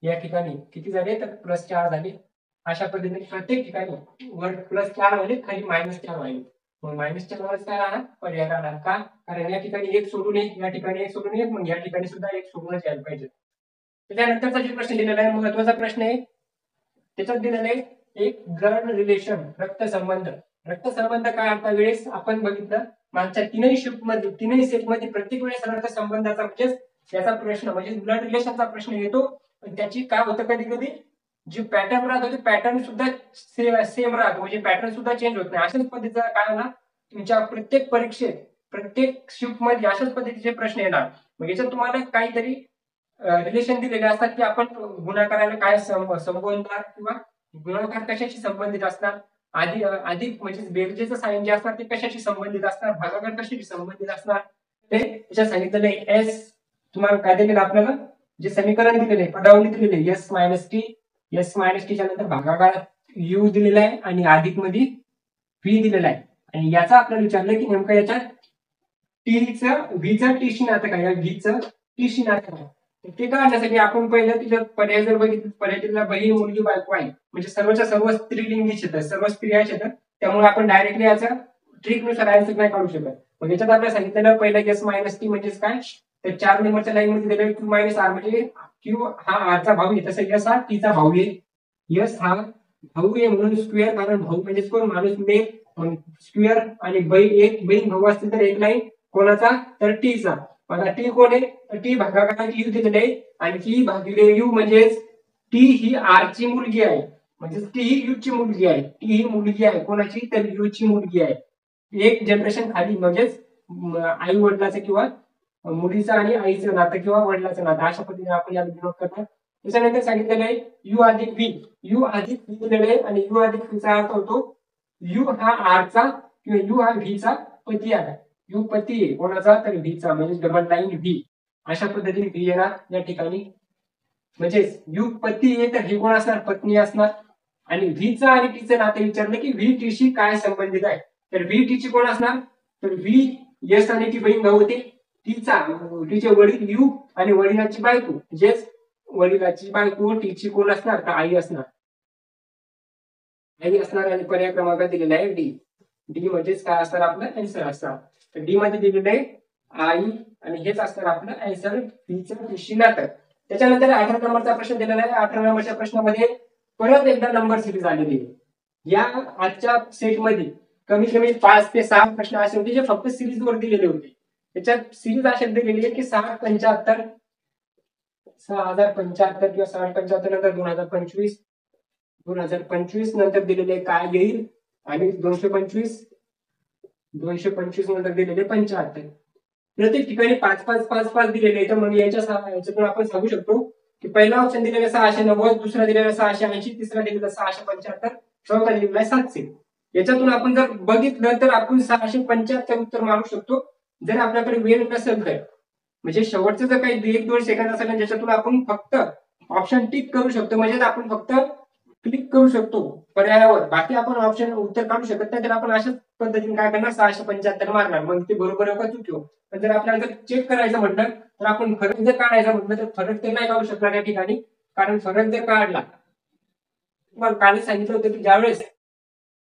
या ठिकाणी किती झाले तर +4 झाले. अशा पद्धतीने प्रत्येक ठिकाणी वर +4 व्हायले, खाली -4 व्हायले. मग -4 वरच काय राहणार पर्याय राहणार का, कारण या ठिकाणी एक सोडून एक, या ठिकाणी एक सोडून एक, मग या ठिकाणी सुद्धा एक सोडूनच यायला पाहिजे. त्याच्यानंतरचा जे प्रश्न दिलेला आहे महत्वाचा प्रश्न आहे, त्याच्यात दिलेला आहे एक ब्लड रिलेशन, रक्तसंबंध. रक्तसंबंध काय आता वेळेस आपण बघितलं मागच्या तीनही सेट मध्ये प्रत्येक वेळेस रक्तसंबंधाचा म्हणजे त्याचा प्रश्न म्हणजे ब्लड रिलेशनचा प्रश्न येतो. पण त्याची काय होतं कधी कधी जे पॅटर्न राहतो ते पॅटर्न सुद्धा सेम राहतो, म्हणजे पॅटर्न सुद्धा चेंज होत नाही. अशाच पद्धतीचा काय होणार तुमच्या प्रत्येक परीक्षेत, प्रत्येक शिफ्ट मध्ये अशाच पद्धतीचे प्रश्न येणार. मग याच्यात तुम्हाला काहीतरी रिलेशन दिलेले असतात की आपण गुणाकाराला काय संबोधणार किंवा गुणाकार कशाशी संबंधित असणार, अधिक म्हणजे बेरजेचं साइन जे असणार ते कशाशी संबंधित असणार, भागाकार कशाशी संबंधित असणार, ते त्याच्यात सांगितलेलं आहे. एस तुम्हाला काय दिलेलं आपल्याला जे समीकरण दिलेले पदावली दिलेले S minus T, S minus टीच्या नंतर भागाकारात यू दिलेला आहे आणि अधिक मध्ये व्ही दिलेला आहे. आणि याचा आपल्याला विचारलं की नेमकं याच्यात टीचं व्हीचं टीशी नातं काय, व्हीचं टीशी नातं काय. ते काढण्यासाठी आपण पहिलं तिच्या पर्याय जर बघितलं, पर्याय दिलेला बहीण मुलगी बायको आहे म्हणजे सर्वच्या सर्व स्त्रीलिंगीच येतात, सर्व स्त्रियाच येतात. त्यामुळे आपण डायरेक्टली याचा ट्रिकनुसार आन्सर नाही काढू शकत. मग याच्यात आपल्याला सांगितलेलं पहिलं एस मायनस टी म्हणजेच काय, तर 4 नंबरच्या लाईन मध्ये दिलेलं क्यू मायनस आर म्हणजे क्यू हा आरचा भाऊ आहे, तसं एस हा टीचा भाऊ आहे. एस हा भाऊ आहे म्हणून स्क्वेअर, कारण भाऊ म्हणजे कोण, माणूस मेल, स्क्वेअर. आणि एक बहीण भाऊ असतील तर एक लाईन कोणाचा, तर टीचा. बघा टी कोण आहे, तर टी भागाकाराची यू दिलेले आहे आणि टी भागिले यू म्हणजेच टी ही आर ची मुलगी आहे, म्हणजे टी ही यू ची मुलगी आहे. टी ही मुलगी आहे कोणाची, तर यू ची मुलगी आहे. एक जनरेशन खाली म्हणजेच आई वडिलाचं किंवा मुलीचं आणि आईचं नातं किंवा वडिलाचं नातं, अशा पद्धतीने आपण याला विनोद करतो. त्याच्यानंतर सांगितलेलं आहे यू अधिक व्ही, यू अधिक व्ही दिलेले आहे आणि यू अधिक व्हीचा अर्थ होतो यू हा आरचा किंवा यू हा व्हीचा पती आहे. यू पती आहे कोणाचा, तर व्हीचा, म्हणजे डबल लाईन व्ही. अशा पद्धतीने व्ही येणार या ठिकाणी. म्हणजे यू पती आहे तर ही कोण असणार, पत्नी असणार. आणि व्हीचं आणि टीचं नाते विचारलं की व्ही टीशी काय संबंधित आहे, तर व्ही टीची कोण असणार, तर व्ही यस आणि ती बहीण भाऊ होते. टीचे वडील यू आणि वडिलांची बायको म्हणजेच वडिलाची बायको टीची कोण असणार, तर आई असणार. आई असणार आणि पर्याय क्रमांक दिलेला आहे डी. डी म्हणजेच काय असणार आपलं आन्सर असणार. तर डी मध्ये दिलेलं आहे आई आणि हेच असणार आपलं आन्सर टीचं टीशी नातं. त्याच्यानंतर 18 नंबरचा प्रश्न दिलेला आहे. 18 नंबरच्या प्रश्नामध्ये परत एकदा नंबर सिरीज आलेली आहे. या आजच्या सेटमध्ये कमीत कमी 5 ते 6 प्रश्न असे होते जे फक्त सिरीज वर दिलेले होते. त्याच्यात सिरीज अशी दिलेली आहे की 675, 6075 किंवा 675 नंतर 2025, 2025 नंतर दिलेले काय येईल आणि 225, 225 नंतर दिलेले 75. प्रत्येक ठिकाणी 5 5 5 5 दिलेले आहे. तर मग याच्यातून आपण सांगू शकतो की पहिला ऑप्शन दिलेला 690, दुसरा दिलेला 680, तिसरा दिलेला 675, चौथा दिलेला 700. याच्यातून आपण जर बघितलं तर आपण 675 उत्तर मारू शकतो जर आपल्याकडे वेळ नसेल तर. म्हणजे शेवटचं जर काही 1-2 सेकंद असेल ज्याच्यातून आपण फक्त ऑप्शन टिक करू शकतो, म्हणजे आपण फक्त क्लिक करू शकतो पर्यायावर, बाकी आपण ऑप्शन उत्तर काढू शकत नाही. तर आपण अशाच पद्धतीने काय करणार, 675 मारणार, मग ते बरोबर आहे का चुकीवर. पण जर आपल्याला जर चेक करायचं म्हटलं तर आपण फरक जर काढायचा म्हटलं तर फरक ते नाही काढू शकणार या ठिकाणी, कारण फरक जर काढला, तुम्हाला काल सांगितलं होतं की ज्यावेळेस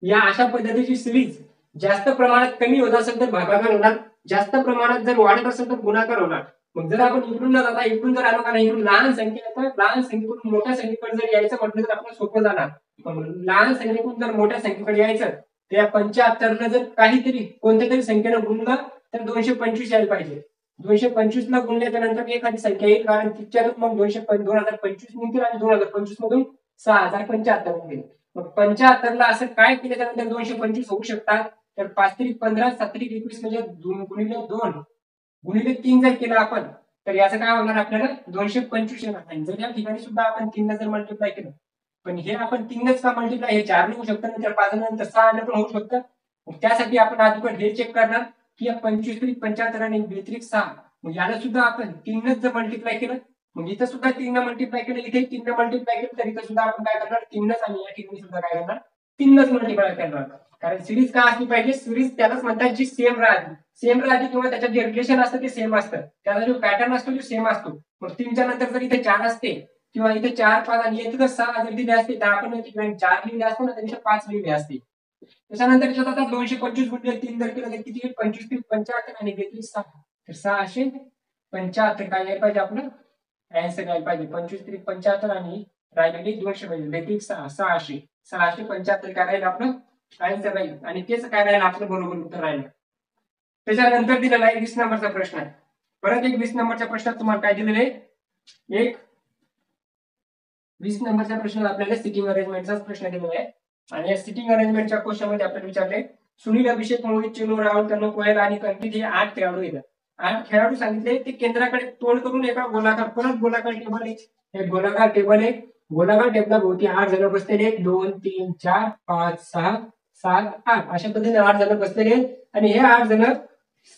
या अशा पद्धतीची सिरीज जास्त प्रमाणात कमी होत असेल तर भागाकार होणार, जास्त प्रमाणात जर वाढत असेल तर गुणाकार होणार. मग जर आपण इकडून न जाता इकडून जर आलो, कारण इकडून लहान संख्या येतात, लहान संख्येकडून मोठ्या संख्येकडे जर यायचं म्हटलं तर आपल्याला सोपं जाणार. लहान संख्येकडून जर मोठ्या संख्येकडे यायचं तर या 75 जर काहीतरी कोणत्या तरी संख्येनं गुणलं तर 225 यायला पाहिजे. 225 ला गुणल्याच्या नंतर एखादी संख्या येईल, कारण तिच्यातून मग 2025 निघतील आणि 2025 मधून 6075 निघतील. मग 75 ला असं काय केलं त्यानंतर 225 होऊ शकतात, तर 5 3 15 7 3 21 म्हणजे गुणिले 2 गुणिले 3 जर केलं आपण तर याचं काय होणार आपल्याला 225 येणार नाही. जर या ठिकाणी सुद्धा आपण 3 ने जर मल्टिप्लाय केलं, पण हे आपण 3नेच का मल्टिप्लाय, हे 4 ने होऊ शकतं, नंतर 5 नंतर 6 ने पण होऊ शकतं. त्यासाठी आपण आधी हे चेक करणार की 25 3 75 आणि 2 6, मग याला सुद्धा आपण 3नेच जर मल्टिप्लाय केलं, मग इथं सुद्धा 3 ने मल्टिप्लाय केलं, इथे 3 ने मल्टिप्लाय केलं, तर इथं सुद्धा आपण काय करणार 3नेच, आणि या ठिकाणी सुद्धा काय करणार 3नेच मल्टिप्लाय करणार. कारण सिरीज काय असली पाहिजे, सिरीज त्यालाच म्हणतात जी सेम राहते किंवा त्याच्यात जे रिलेशन असतं ते सेम असतं, त्याचा जो पॅटर्न असतो तो सेम असतो. मग 3च्या नंतर जर इथे 4 असते किंवा इथे 4 5 आणि इथे जर 6 जर दिले असते तर आपण 4 लिहिले असते ना, त्यापेक्षा 5 लिहिले असते. त्याच्यानंतर याच्यात आता 225 गुणिले 3 जर केलं तर किती, 25 3 75 आणि 32 6, तर 675 काय यायला पाहिजे आपलं आन्सर यायला पाहिजे. 25 3 75 आणि राहिलेली 200 म्हणजे 32 6 675 काय राहील आपलं आन्सर राहील, आणि तेच काय राहील आपलं बरोबर उत्तर राहील. त्याच्यानंतर दिलेला आहे 20 नंबरचा प्रश्न आहे. परत एक 20 नंबरच्या प्रश्नात तुम्हाला काय दिलेलं आहे, एक 20 नंबरच्या प्रश्नात आपल्याला सिटिंग अरेंजमेंटचाच प्रश्न दिलेला आहे आणि या सिटिंग अरेंजमेंटच्या क्वेश्चन मध्ये आपल्याला विचारले सुनील, अभिषेक, मोहित, चिनू, राहुल, तनु, कोयल आणि कंकित हे 8 खेळाडू आहेत. 8 खेळाडू सांगितले ते केंद्राकडे तोंड करून एका गोलाकार परत गोलाकार टेबल आहे. एक गोलाकार टेबल आहे. गोलाकार टेबलाभोवती 8 जण बसलेले आहेत. 2 3 4 5 6 7 8 अशा पद्धतीने 8 जण बसलेले आहेत आणि हे 8 जण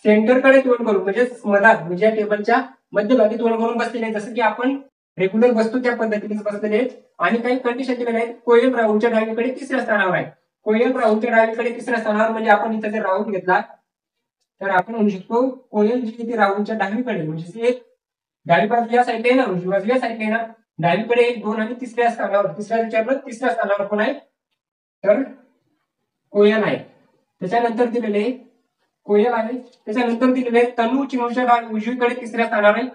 सेंटरकडे तोंड करून म्हणजे मधात म्हणजे टेबलच्या मध्यभागी तोंड करून बसलेले आहेत. जसं की आपण रेग्युलर बसतो त्या पद्धतीने बसलेले आहेत आणि काही कंडिशन दिलेल्या आहेत. कोयल राहुलच्या डावीकडे तिसऱ्या स्थानावर आहे. कोयल राहुलच्या डावीकडे तिसऱ्या स्थानावर म्हणजे आपण इथं जर राहुल घेतला तर आपण म्हणू शकतो कोयल जी ती राहुलच्या डावीकडे म्हणजे एक डावी बाजू या साईडला आहे ना, उजवी बाजू या साईडला आहे ना, डावीकडे 1 2 आणि तिसऱ्या स्थानावर तिसऱ्या स्थानावर कोण आहे तर कोयल आहे. त्याच्यानंतर दिलेले कोयल आहे. त्याच्यानंतर दिलेले तनु चिनूच्या उजवीकडे तिसऱ्या स्थानावर आहे.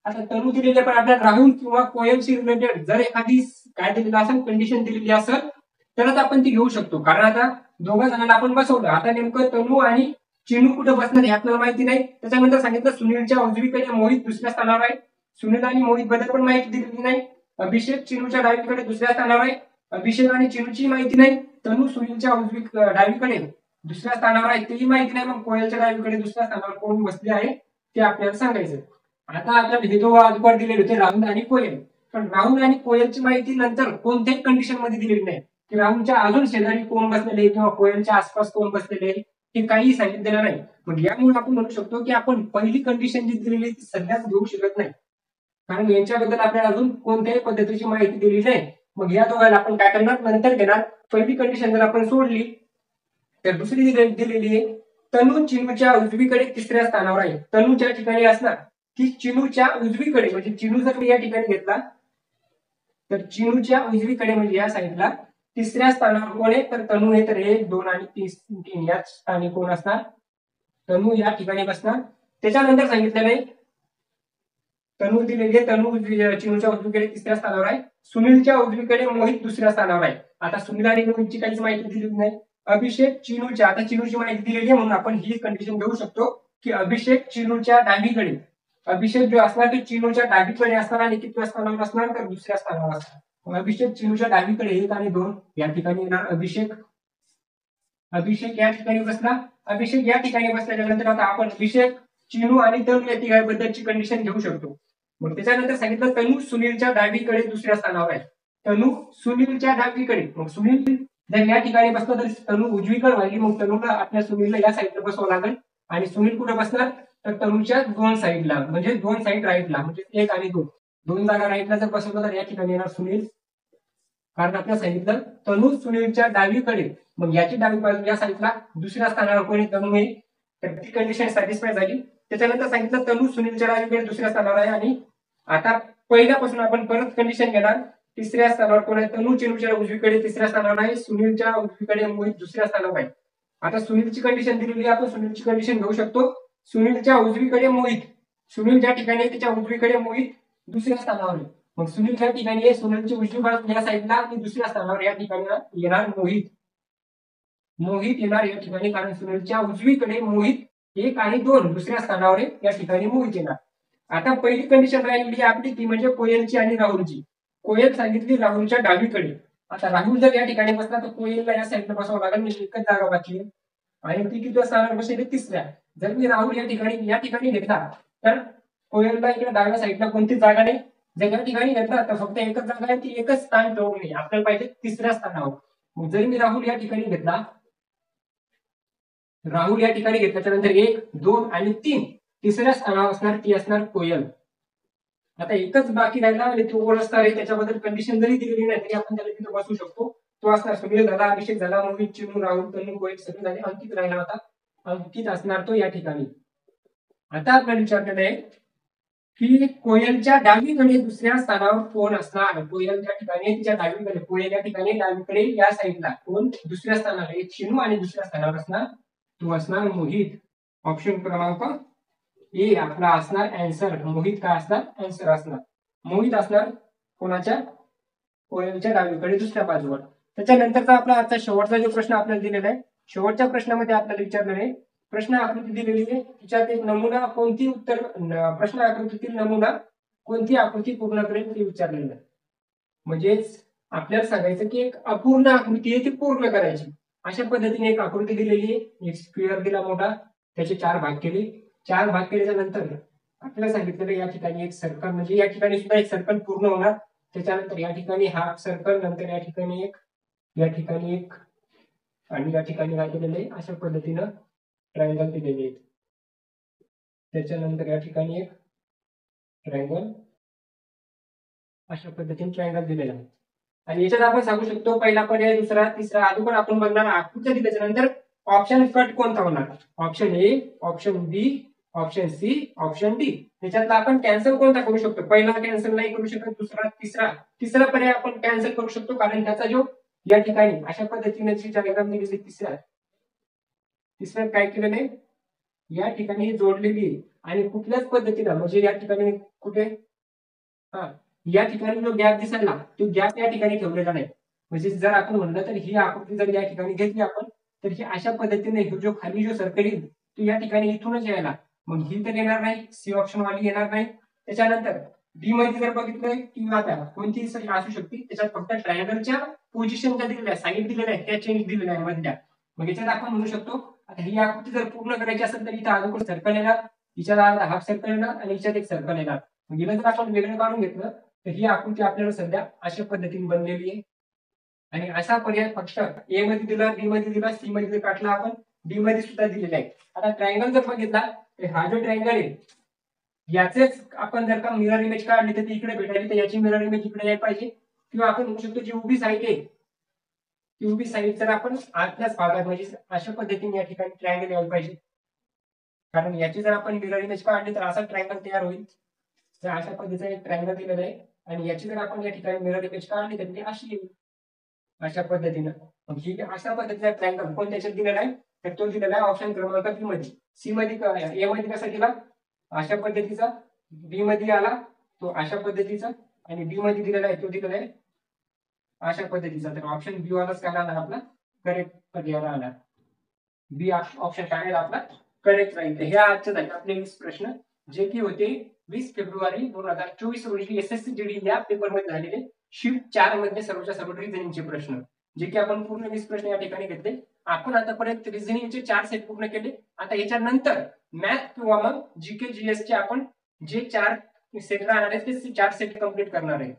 आता तनु दिलेले पण आपल्याला राहुल किंवा कोयलशी रिलेटेड जर एखादी काय दिलेलं असेल कंडिशन दिलेली असेल तरच आपण ती घेऊ शकतो. कारण आता दोघा जणांना आपण बसवलं. आता नेमकं तनु आणि चिनू कुठे बसणार हे आपल्याला माहिती नाही. त्याच्यानंतर सांगितलं सुनीलच्या उजवीकडे मोहित दुसऱ्या स्थानावर आहे. सुनील आणि मोहित बद्दल पण माहिती दिलेली नाही. अभिषेक चिनूच्या डावीकडे दुसऱ्या स्थानावर आहे. अभिषेक आणि चिनूची माहिती नाही. तनु सुनीलच्या डावीकडे दुसऱ्या स्थानावर आहे तेही माहिती नाही. मग कोयलच्या डावीकडे दुसऱ्या स्थानावर कोण बसले आहे ते आपल्याला सांगायचं. आता आपल्याला हे दोघं अगोदर दिलेले होते राहुल आणि कोयल. पण राहुल आणि कोयलची माहिती नंतर कोणत्याही कंडिशन मध्ये दिलेली नाही की राहुलच्या अजून शेजारी कोण बसलेले किंवा कोयलच्या आसपास कोण बसलेले हे काही सांगितलेलं नाही. मग यामुळे आपण म्हणू शकतो की आपण पहिली कंडिशन जी दिलेली ती सध्याच घेऊ शकत नाही. कारण यांच्याबद्दल आपल्याला अजून कोणत्याही पद्धतीची माहिती दिली नाही. मग या दोघांना आपण काय करणार नंतर घेणार. पहिली कंडिशन जर आपण सोडली तर दुसरी दिलेली आहे तनु चिनूच्या उजवीकडे तिसऱ्या स्थानावर आहे. तनुच्या ठिकाणी असणार की चिनूच्या उजवीकडे म्हणजे चिनू जर मी या ठिकाणी घेतला तर चिनूच्या उजवीकडे म्हणजे या साईडला तिसऱ्या स्थानावर कोण आहे तर तनु आहे. तर 1 2 आणि 3 याच स्थानी कोण असणार तनु या ठिकाणी बसणार. त्याच्यानंतर सांगितलेलं आहे तनु दिलेली आहे. तनु चिनूच्या उजवीकडे तिसऱ्या स्थानावर आहे. सुनीलच्या उजवीकडे मोहित दुसऱ्या स्थानावर आहे. आता सुनील आणि मोहितची काहीच माहिती दिलेली नाही. अभिषेक चिनूच्या आता चिनूची माहिती दिलेली आहे म्हणून आपण ही कंडिशन घेऊ शकतो की अभिषेक चिनूच्या डावीकडे अभिषेक जो असणार ते चिनूच्या डावीकडे असणार आणि कितव्या स्थानावर असणार तर दुसऱ्या स्थानावर असणार. अभिषेक चिनूच्या डावीकडे 1 आणि 2 या ठिकाणी येणार. अभिषेक या ठिकाणी बसला. अभिषेक या ठिकाणी बसल्याच्या नंतर आता आपण अभिषेक चिनू आणि तनु या तिघांबद्दलची कंडिशन घेऊ शकतो. मग त्याच्यानंतर सांगितलं तनु सुनीलच्या डावीकडे दुसऱ्या स्थानावर आहे. तनु सुनीलच्या डावीकडे मग सुनील जर या ठिकाणी बसला तर तनु उजवीकडे व्हायली. मग तनुला आपल्या सुनीलला या साईडला बसवावं लागेल आणि सुनील कुठे बसणार तर तनुच्या 2 साईडला म्हणजे 2 साईड राईटला म्हणजे 1 आणि 2 2 जागा राईटला जर बसवलं तर या ठिकाणी येणार सुनील. कारण आपल्याला सांगितलं तनु सुनीलच्या डावीकडे मग याची डावी बाजू या साईडला दुसऱ्या स्थानावर कोणी तनु आहे तर ती कंडिशन सॅटिस्फाय झाली. त्याच्यानंतर सांगितलं तनु सुनीलच्या डावीकडे दुसऱ्या स्थानावर आहे आणि आता पहिल्यापासून आपण परत कंडिशन घेणार. तिसऱ्या स्थानावर कोण आहे तनु चिनूच्या उजवीकडे तिसऱ्या स्थानावर आहे. सुनीलच्या उजवीकडे मोहित दुसऱ्या स्थानावर आहे. आता सुनीलची कंडिशन दिलेली आपण सुनीलची कंडिशन घेऊ शकतो. सुनीलच्या उजवीकडे मोहित सुनील ज्या ठिकाणी त्याच्या उजवीकडे मोहित दुसऱ्या स्थानावर आहे. मग सुनील या ठिकाणी सुनीलची उजवी बाजू या साईडला आणि दुसऱ्या स्थानावर या ठिकाणी येणार मोहित येणार या ठिकाणी. कारण सुनीलच्या उजवीकडे मोहित 1 आणि 2 दुसऱ्या स्थानावर आहे या ठिकाणी मोहित येणार. आता पहिली कंडिशन राहिलेली आपली ती म्हणजे कोयलची आणि राहुलची. कोयल सांगितली राहुलच्या डावीकडे. आता राहुल जर या ठिकाणी बसला तर कोयलला या साईडला बसावं लागेल म्हणजे एकच जागा बाकी आहे आणि ती किती स्थानावर बसेल तिसऱ्या. जर मी राहुल या ठिकाणी घेतला तर कोयलला इकडे डाव्या साईडला कोणतीच जागा नाही. जर या ठिकाणी घेतला तर फक्त एकच जागा आहे ती एकच स्थान ठेवणे आपल्याला पाहिजे तिसऱ्या स्थानावर. मग जर मी राहुल या ठिकाणी घेतला त्याच्यानंतर 1 2 आणि 3 तिसऱ्या स्थानावर असणार ती असणार कोयल. आता एकच बाकी राहिला आणि तो कोण असणार आहे त्याच्याबद्दल कंडिशन जरी दिलेली नाही तरी आपण त्याला तिथे बसू शकतो. तो असणार सुनील झाला, अभिषेक झाला, मोहित, चिनू, राहुल, तनु, कोयल सगळे झाले. अंकित राहिला होता. अंकित असणार तो या ठिकाणी. आता आपल्याला विचारलेलं आहे की कोयलच्या डावीकडे दुसऱ्या स्थानावर कोण असणार. कोयलच्या ठिकाणी तिच्या डावीकडे कोयल या ठिकाणी डावीकडे या साईडला कोण दुसऱ्या स्थानावर एक चिनू आणि दुसऱ्या स्थानावर असणार तो असणार मोहित. ऑप्शन क्रमांक ए आपला असणार आन्सर. मोहित काय असणार आन्सर असणार. मोहित असणार कोणाच्या कोयलच्या डावीकडे दुसऱ्या बाजूवर. त्याच्यानंतरचा आपला आजचा शेवटचा जो प्रश्न आपल्याला दिलेला आहे शेवटच्या प्रश्नामध्ये आपल्याला विचारलेलं आहे प्रश्न आकृती दिलेली आहे तिच्यात एक नमुना कोणती उत्तर प्रश्न आकृतीतील नमुना कोणती आकृती पूर्ण करेल ते विचारलेलं आहे. म्हणजेच आपल्याला सांगायचं की एक अपूर्ण आकृती आहे ती पूर्ण करायची. अशा पद्धतीने एक आकृती दिलेली आहे, एक स्क्वेअर दिला मोठा, त्याचे 4 भाग केले. 4 भाग केल्याच्या नंतर आपल्याला सांगितलेलं या ठिकाणी एक सर्कल, म्हणजे या ठिकाणी सुद्धा एक सर्कल पूर्ण होणार. त्याच्यानंतर या ठिकाणी हाफ सर्कल, नंतर या ठिकाणी एक, या ठिकाणी एक, आणि या ठिकाणी काय केलेलं आहे, अशा पद्धतीनं ट्रायंगल दिलेले आहेत. त्याच्यानंतर या ठिकाणी एक ट्रायंगल, अशा पद्धतीने ट्रायंगल दिलेला आहे. आणि याच्यात आपण सांगू शकतो पहिला पर्याय, दुसरा, तिसरा, अजून पण आपण बघणार आकृत्या दिल्याच्या नंतर ऑप्शन कट कोणता होणार, option A, option B, option C, option D. त्याच्यातला आपण कॅन्सल कोणता करू शकतो, पहिला कॅन्सल नाही करू शकत, दुसरा, तिसरा पर्याय आपण कॅन्सल करू शकतो, कारण त्याचा जो या ठिकाणी अशा पद्धतीने जी डायग्राम दिलेली तिसऱ्यात काय केलेलं आहे, या ठिकाणी जोडलेली आहे. आणि कुठल्याच पद्धतीने, म्हणजे या ठिकाणी कुठे, हा, या ठिकाणी जो गॅप दिसायला, तो गॅप या ठिकाणी ठेवलेला नाही. म्हणजे जर आपण म्हणलं तर ही आकृती जर या ठिकाणी घेतली आपण, तर ही अशा पद्धतीने जो खाली जो सर्कल येईल तो या ठिकाणी इथूनच यायला, मग ही तर येणार नाही, सी ऑप्शन वाली येणार नाही. त्याच्यानंतर डी मध्ये जर बघितलं किंवा आता कोणतीही असू शकते, त्याच्यात फक्त ट्रायंगलच्या पोझिशनच्या दिलेल्या, साईड दिलेल्या आहेत त्या चेंज दिलेल्या आहे मधल्या. मग याच्यात आपण म्हणू शकतो आता ही आकृती जर पूर्ण करायची असेल तर इथं अजून सर्कल येणार, हिच्यात हाफ सर्कल येणार आणि हिच्यात एक सर्कल येणार. मग हिला जर आपण वेगळं काढून घेतलं तर ही आकृती आपल्याला सध्या अशा पद्धतीने बनलेली आहे. आणि असा पर्याय फक्त ए मध्ये दिला, बी मध्ये दिला, सी मध्ये काढला, आपण डी मध्ये सुद्धा दिलेला आहे. आता ट्रायंगल जर बघितला तर हा जो ट्रायंगल आहे याचेच आपण जर का मिरर इमेज काढली तर ती इकडे भेटायली, तर याची मिरर इमेज इकडे यायला पाहिजे. किंवा आपण म्हणू शकतो जी उभी साईड आहे, ती उभी साईड जर आपण आतल्याच भागात, म्हणजे अशा पद्धतीने या ठिकाणी ट्रायंगल यायला पाहिजे. कारण याची जर आपण मिरर इमेज काढली तर असा ट्रायंगल तयार होईल. तर अशा पद्धतीचा एक ट्रायंगल दिलेला आहे. आणि याची जर आपण या ठिकाणी मिरर इमेज काढली तर ती अशी येईल, अशा पद्धतीनं. मग ही अशा पद्धतीचा ट्रायंगल कोण त्याच्यात दिलेला आहे, तर तो दिलेला आहे ऑप्शन क्रमांक बी मध्ये. सी मध्ये, ए मध्ये कसा दिला, अशा पद्धतीचा, बी मध्ये आला तो अशा पद्धतीचा, आणि डी मध्ये दिलेला आहे तो दिलेला आहे अशा पद्धतीचा. तर ऑप्शन बी वालाच काय राहणार आपला करेक्ट पर्याय राहणार. बी ऑप्शन काय आपला करेक्ट राहील. हे आजचे झाले आपले 20 प्रश्न, जे की होते 20 फेब्रुवारी 2024 रोजी एसएससी जीडी या पेपर मध्ये झालेले शिफ्ट 4 मध्ये सर्वच्या सर्व रिझनिंगचे प्रश्न, जे की आपण पूर्ण 20 प्रश्न या ठिकाणी घेतले. आपण आतापर्यंत रिझनिंगचे 4 सेट पूर्ण केले. आता याच्यानंतर मॅथ किंवा मग जीके जीएस चे आपण जे 4 सेट राहणार आहेत ते 4 सेट कंप्लीट करणार आहे.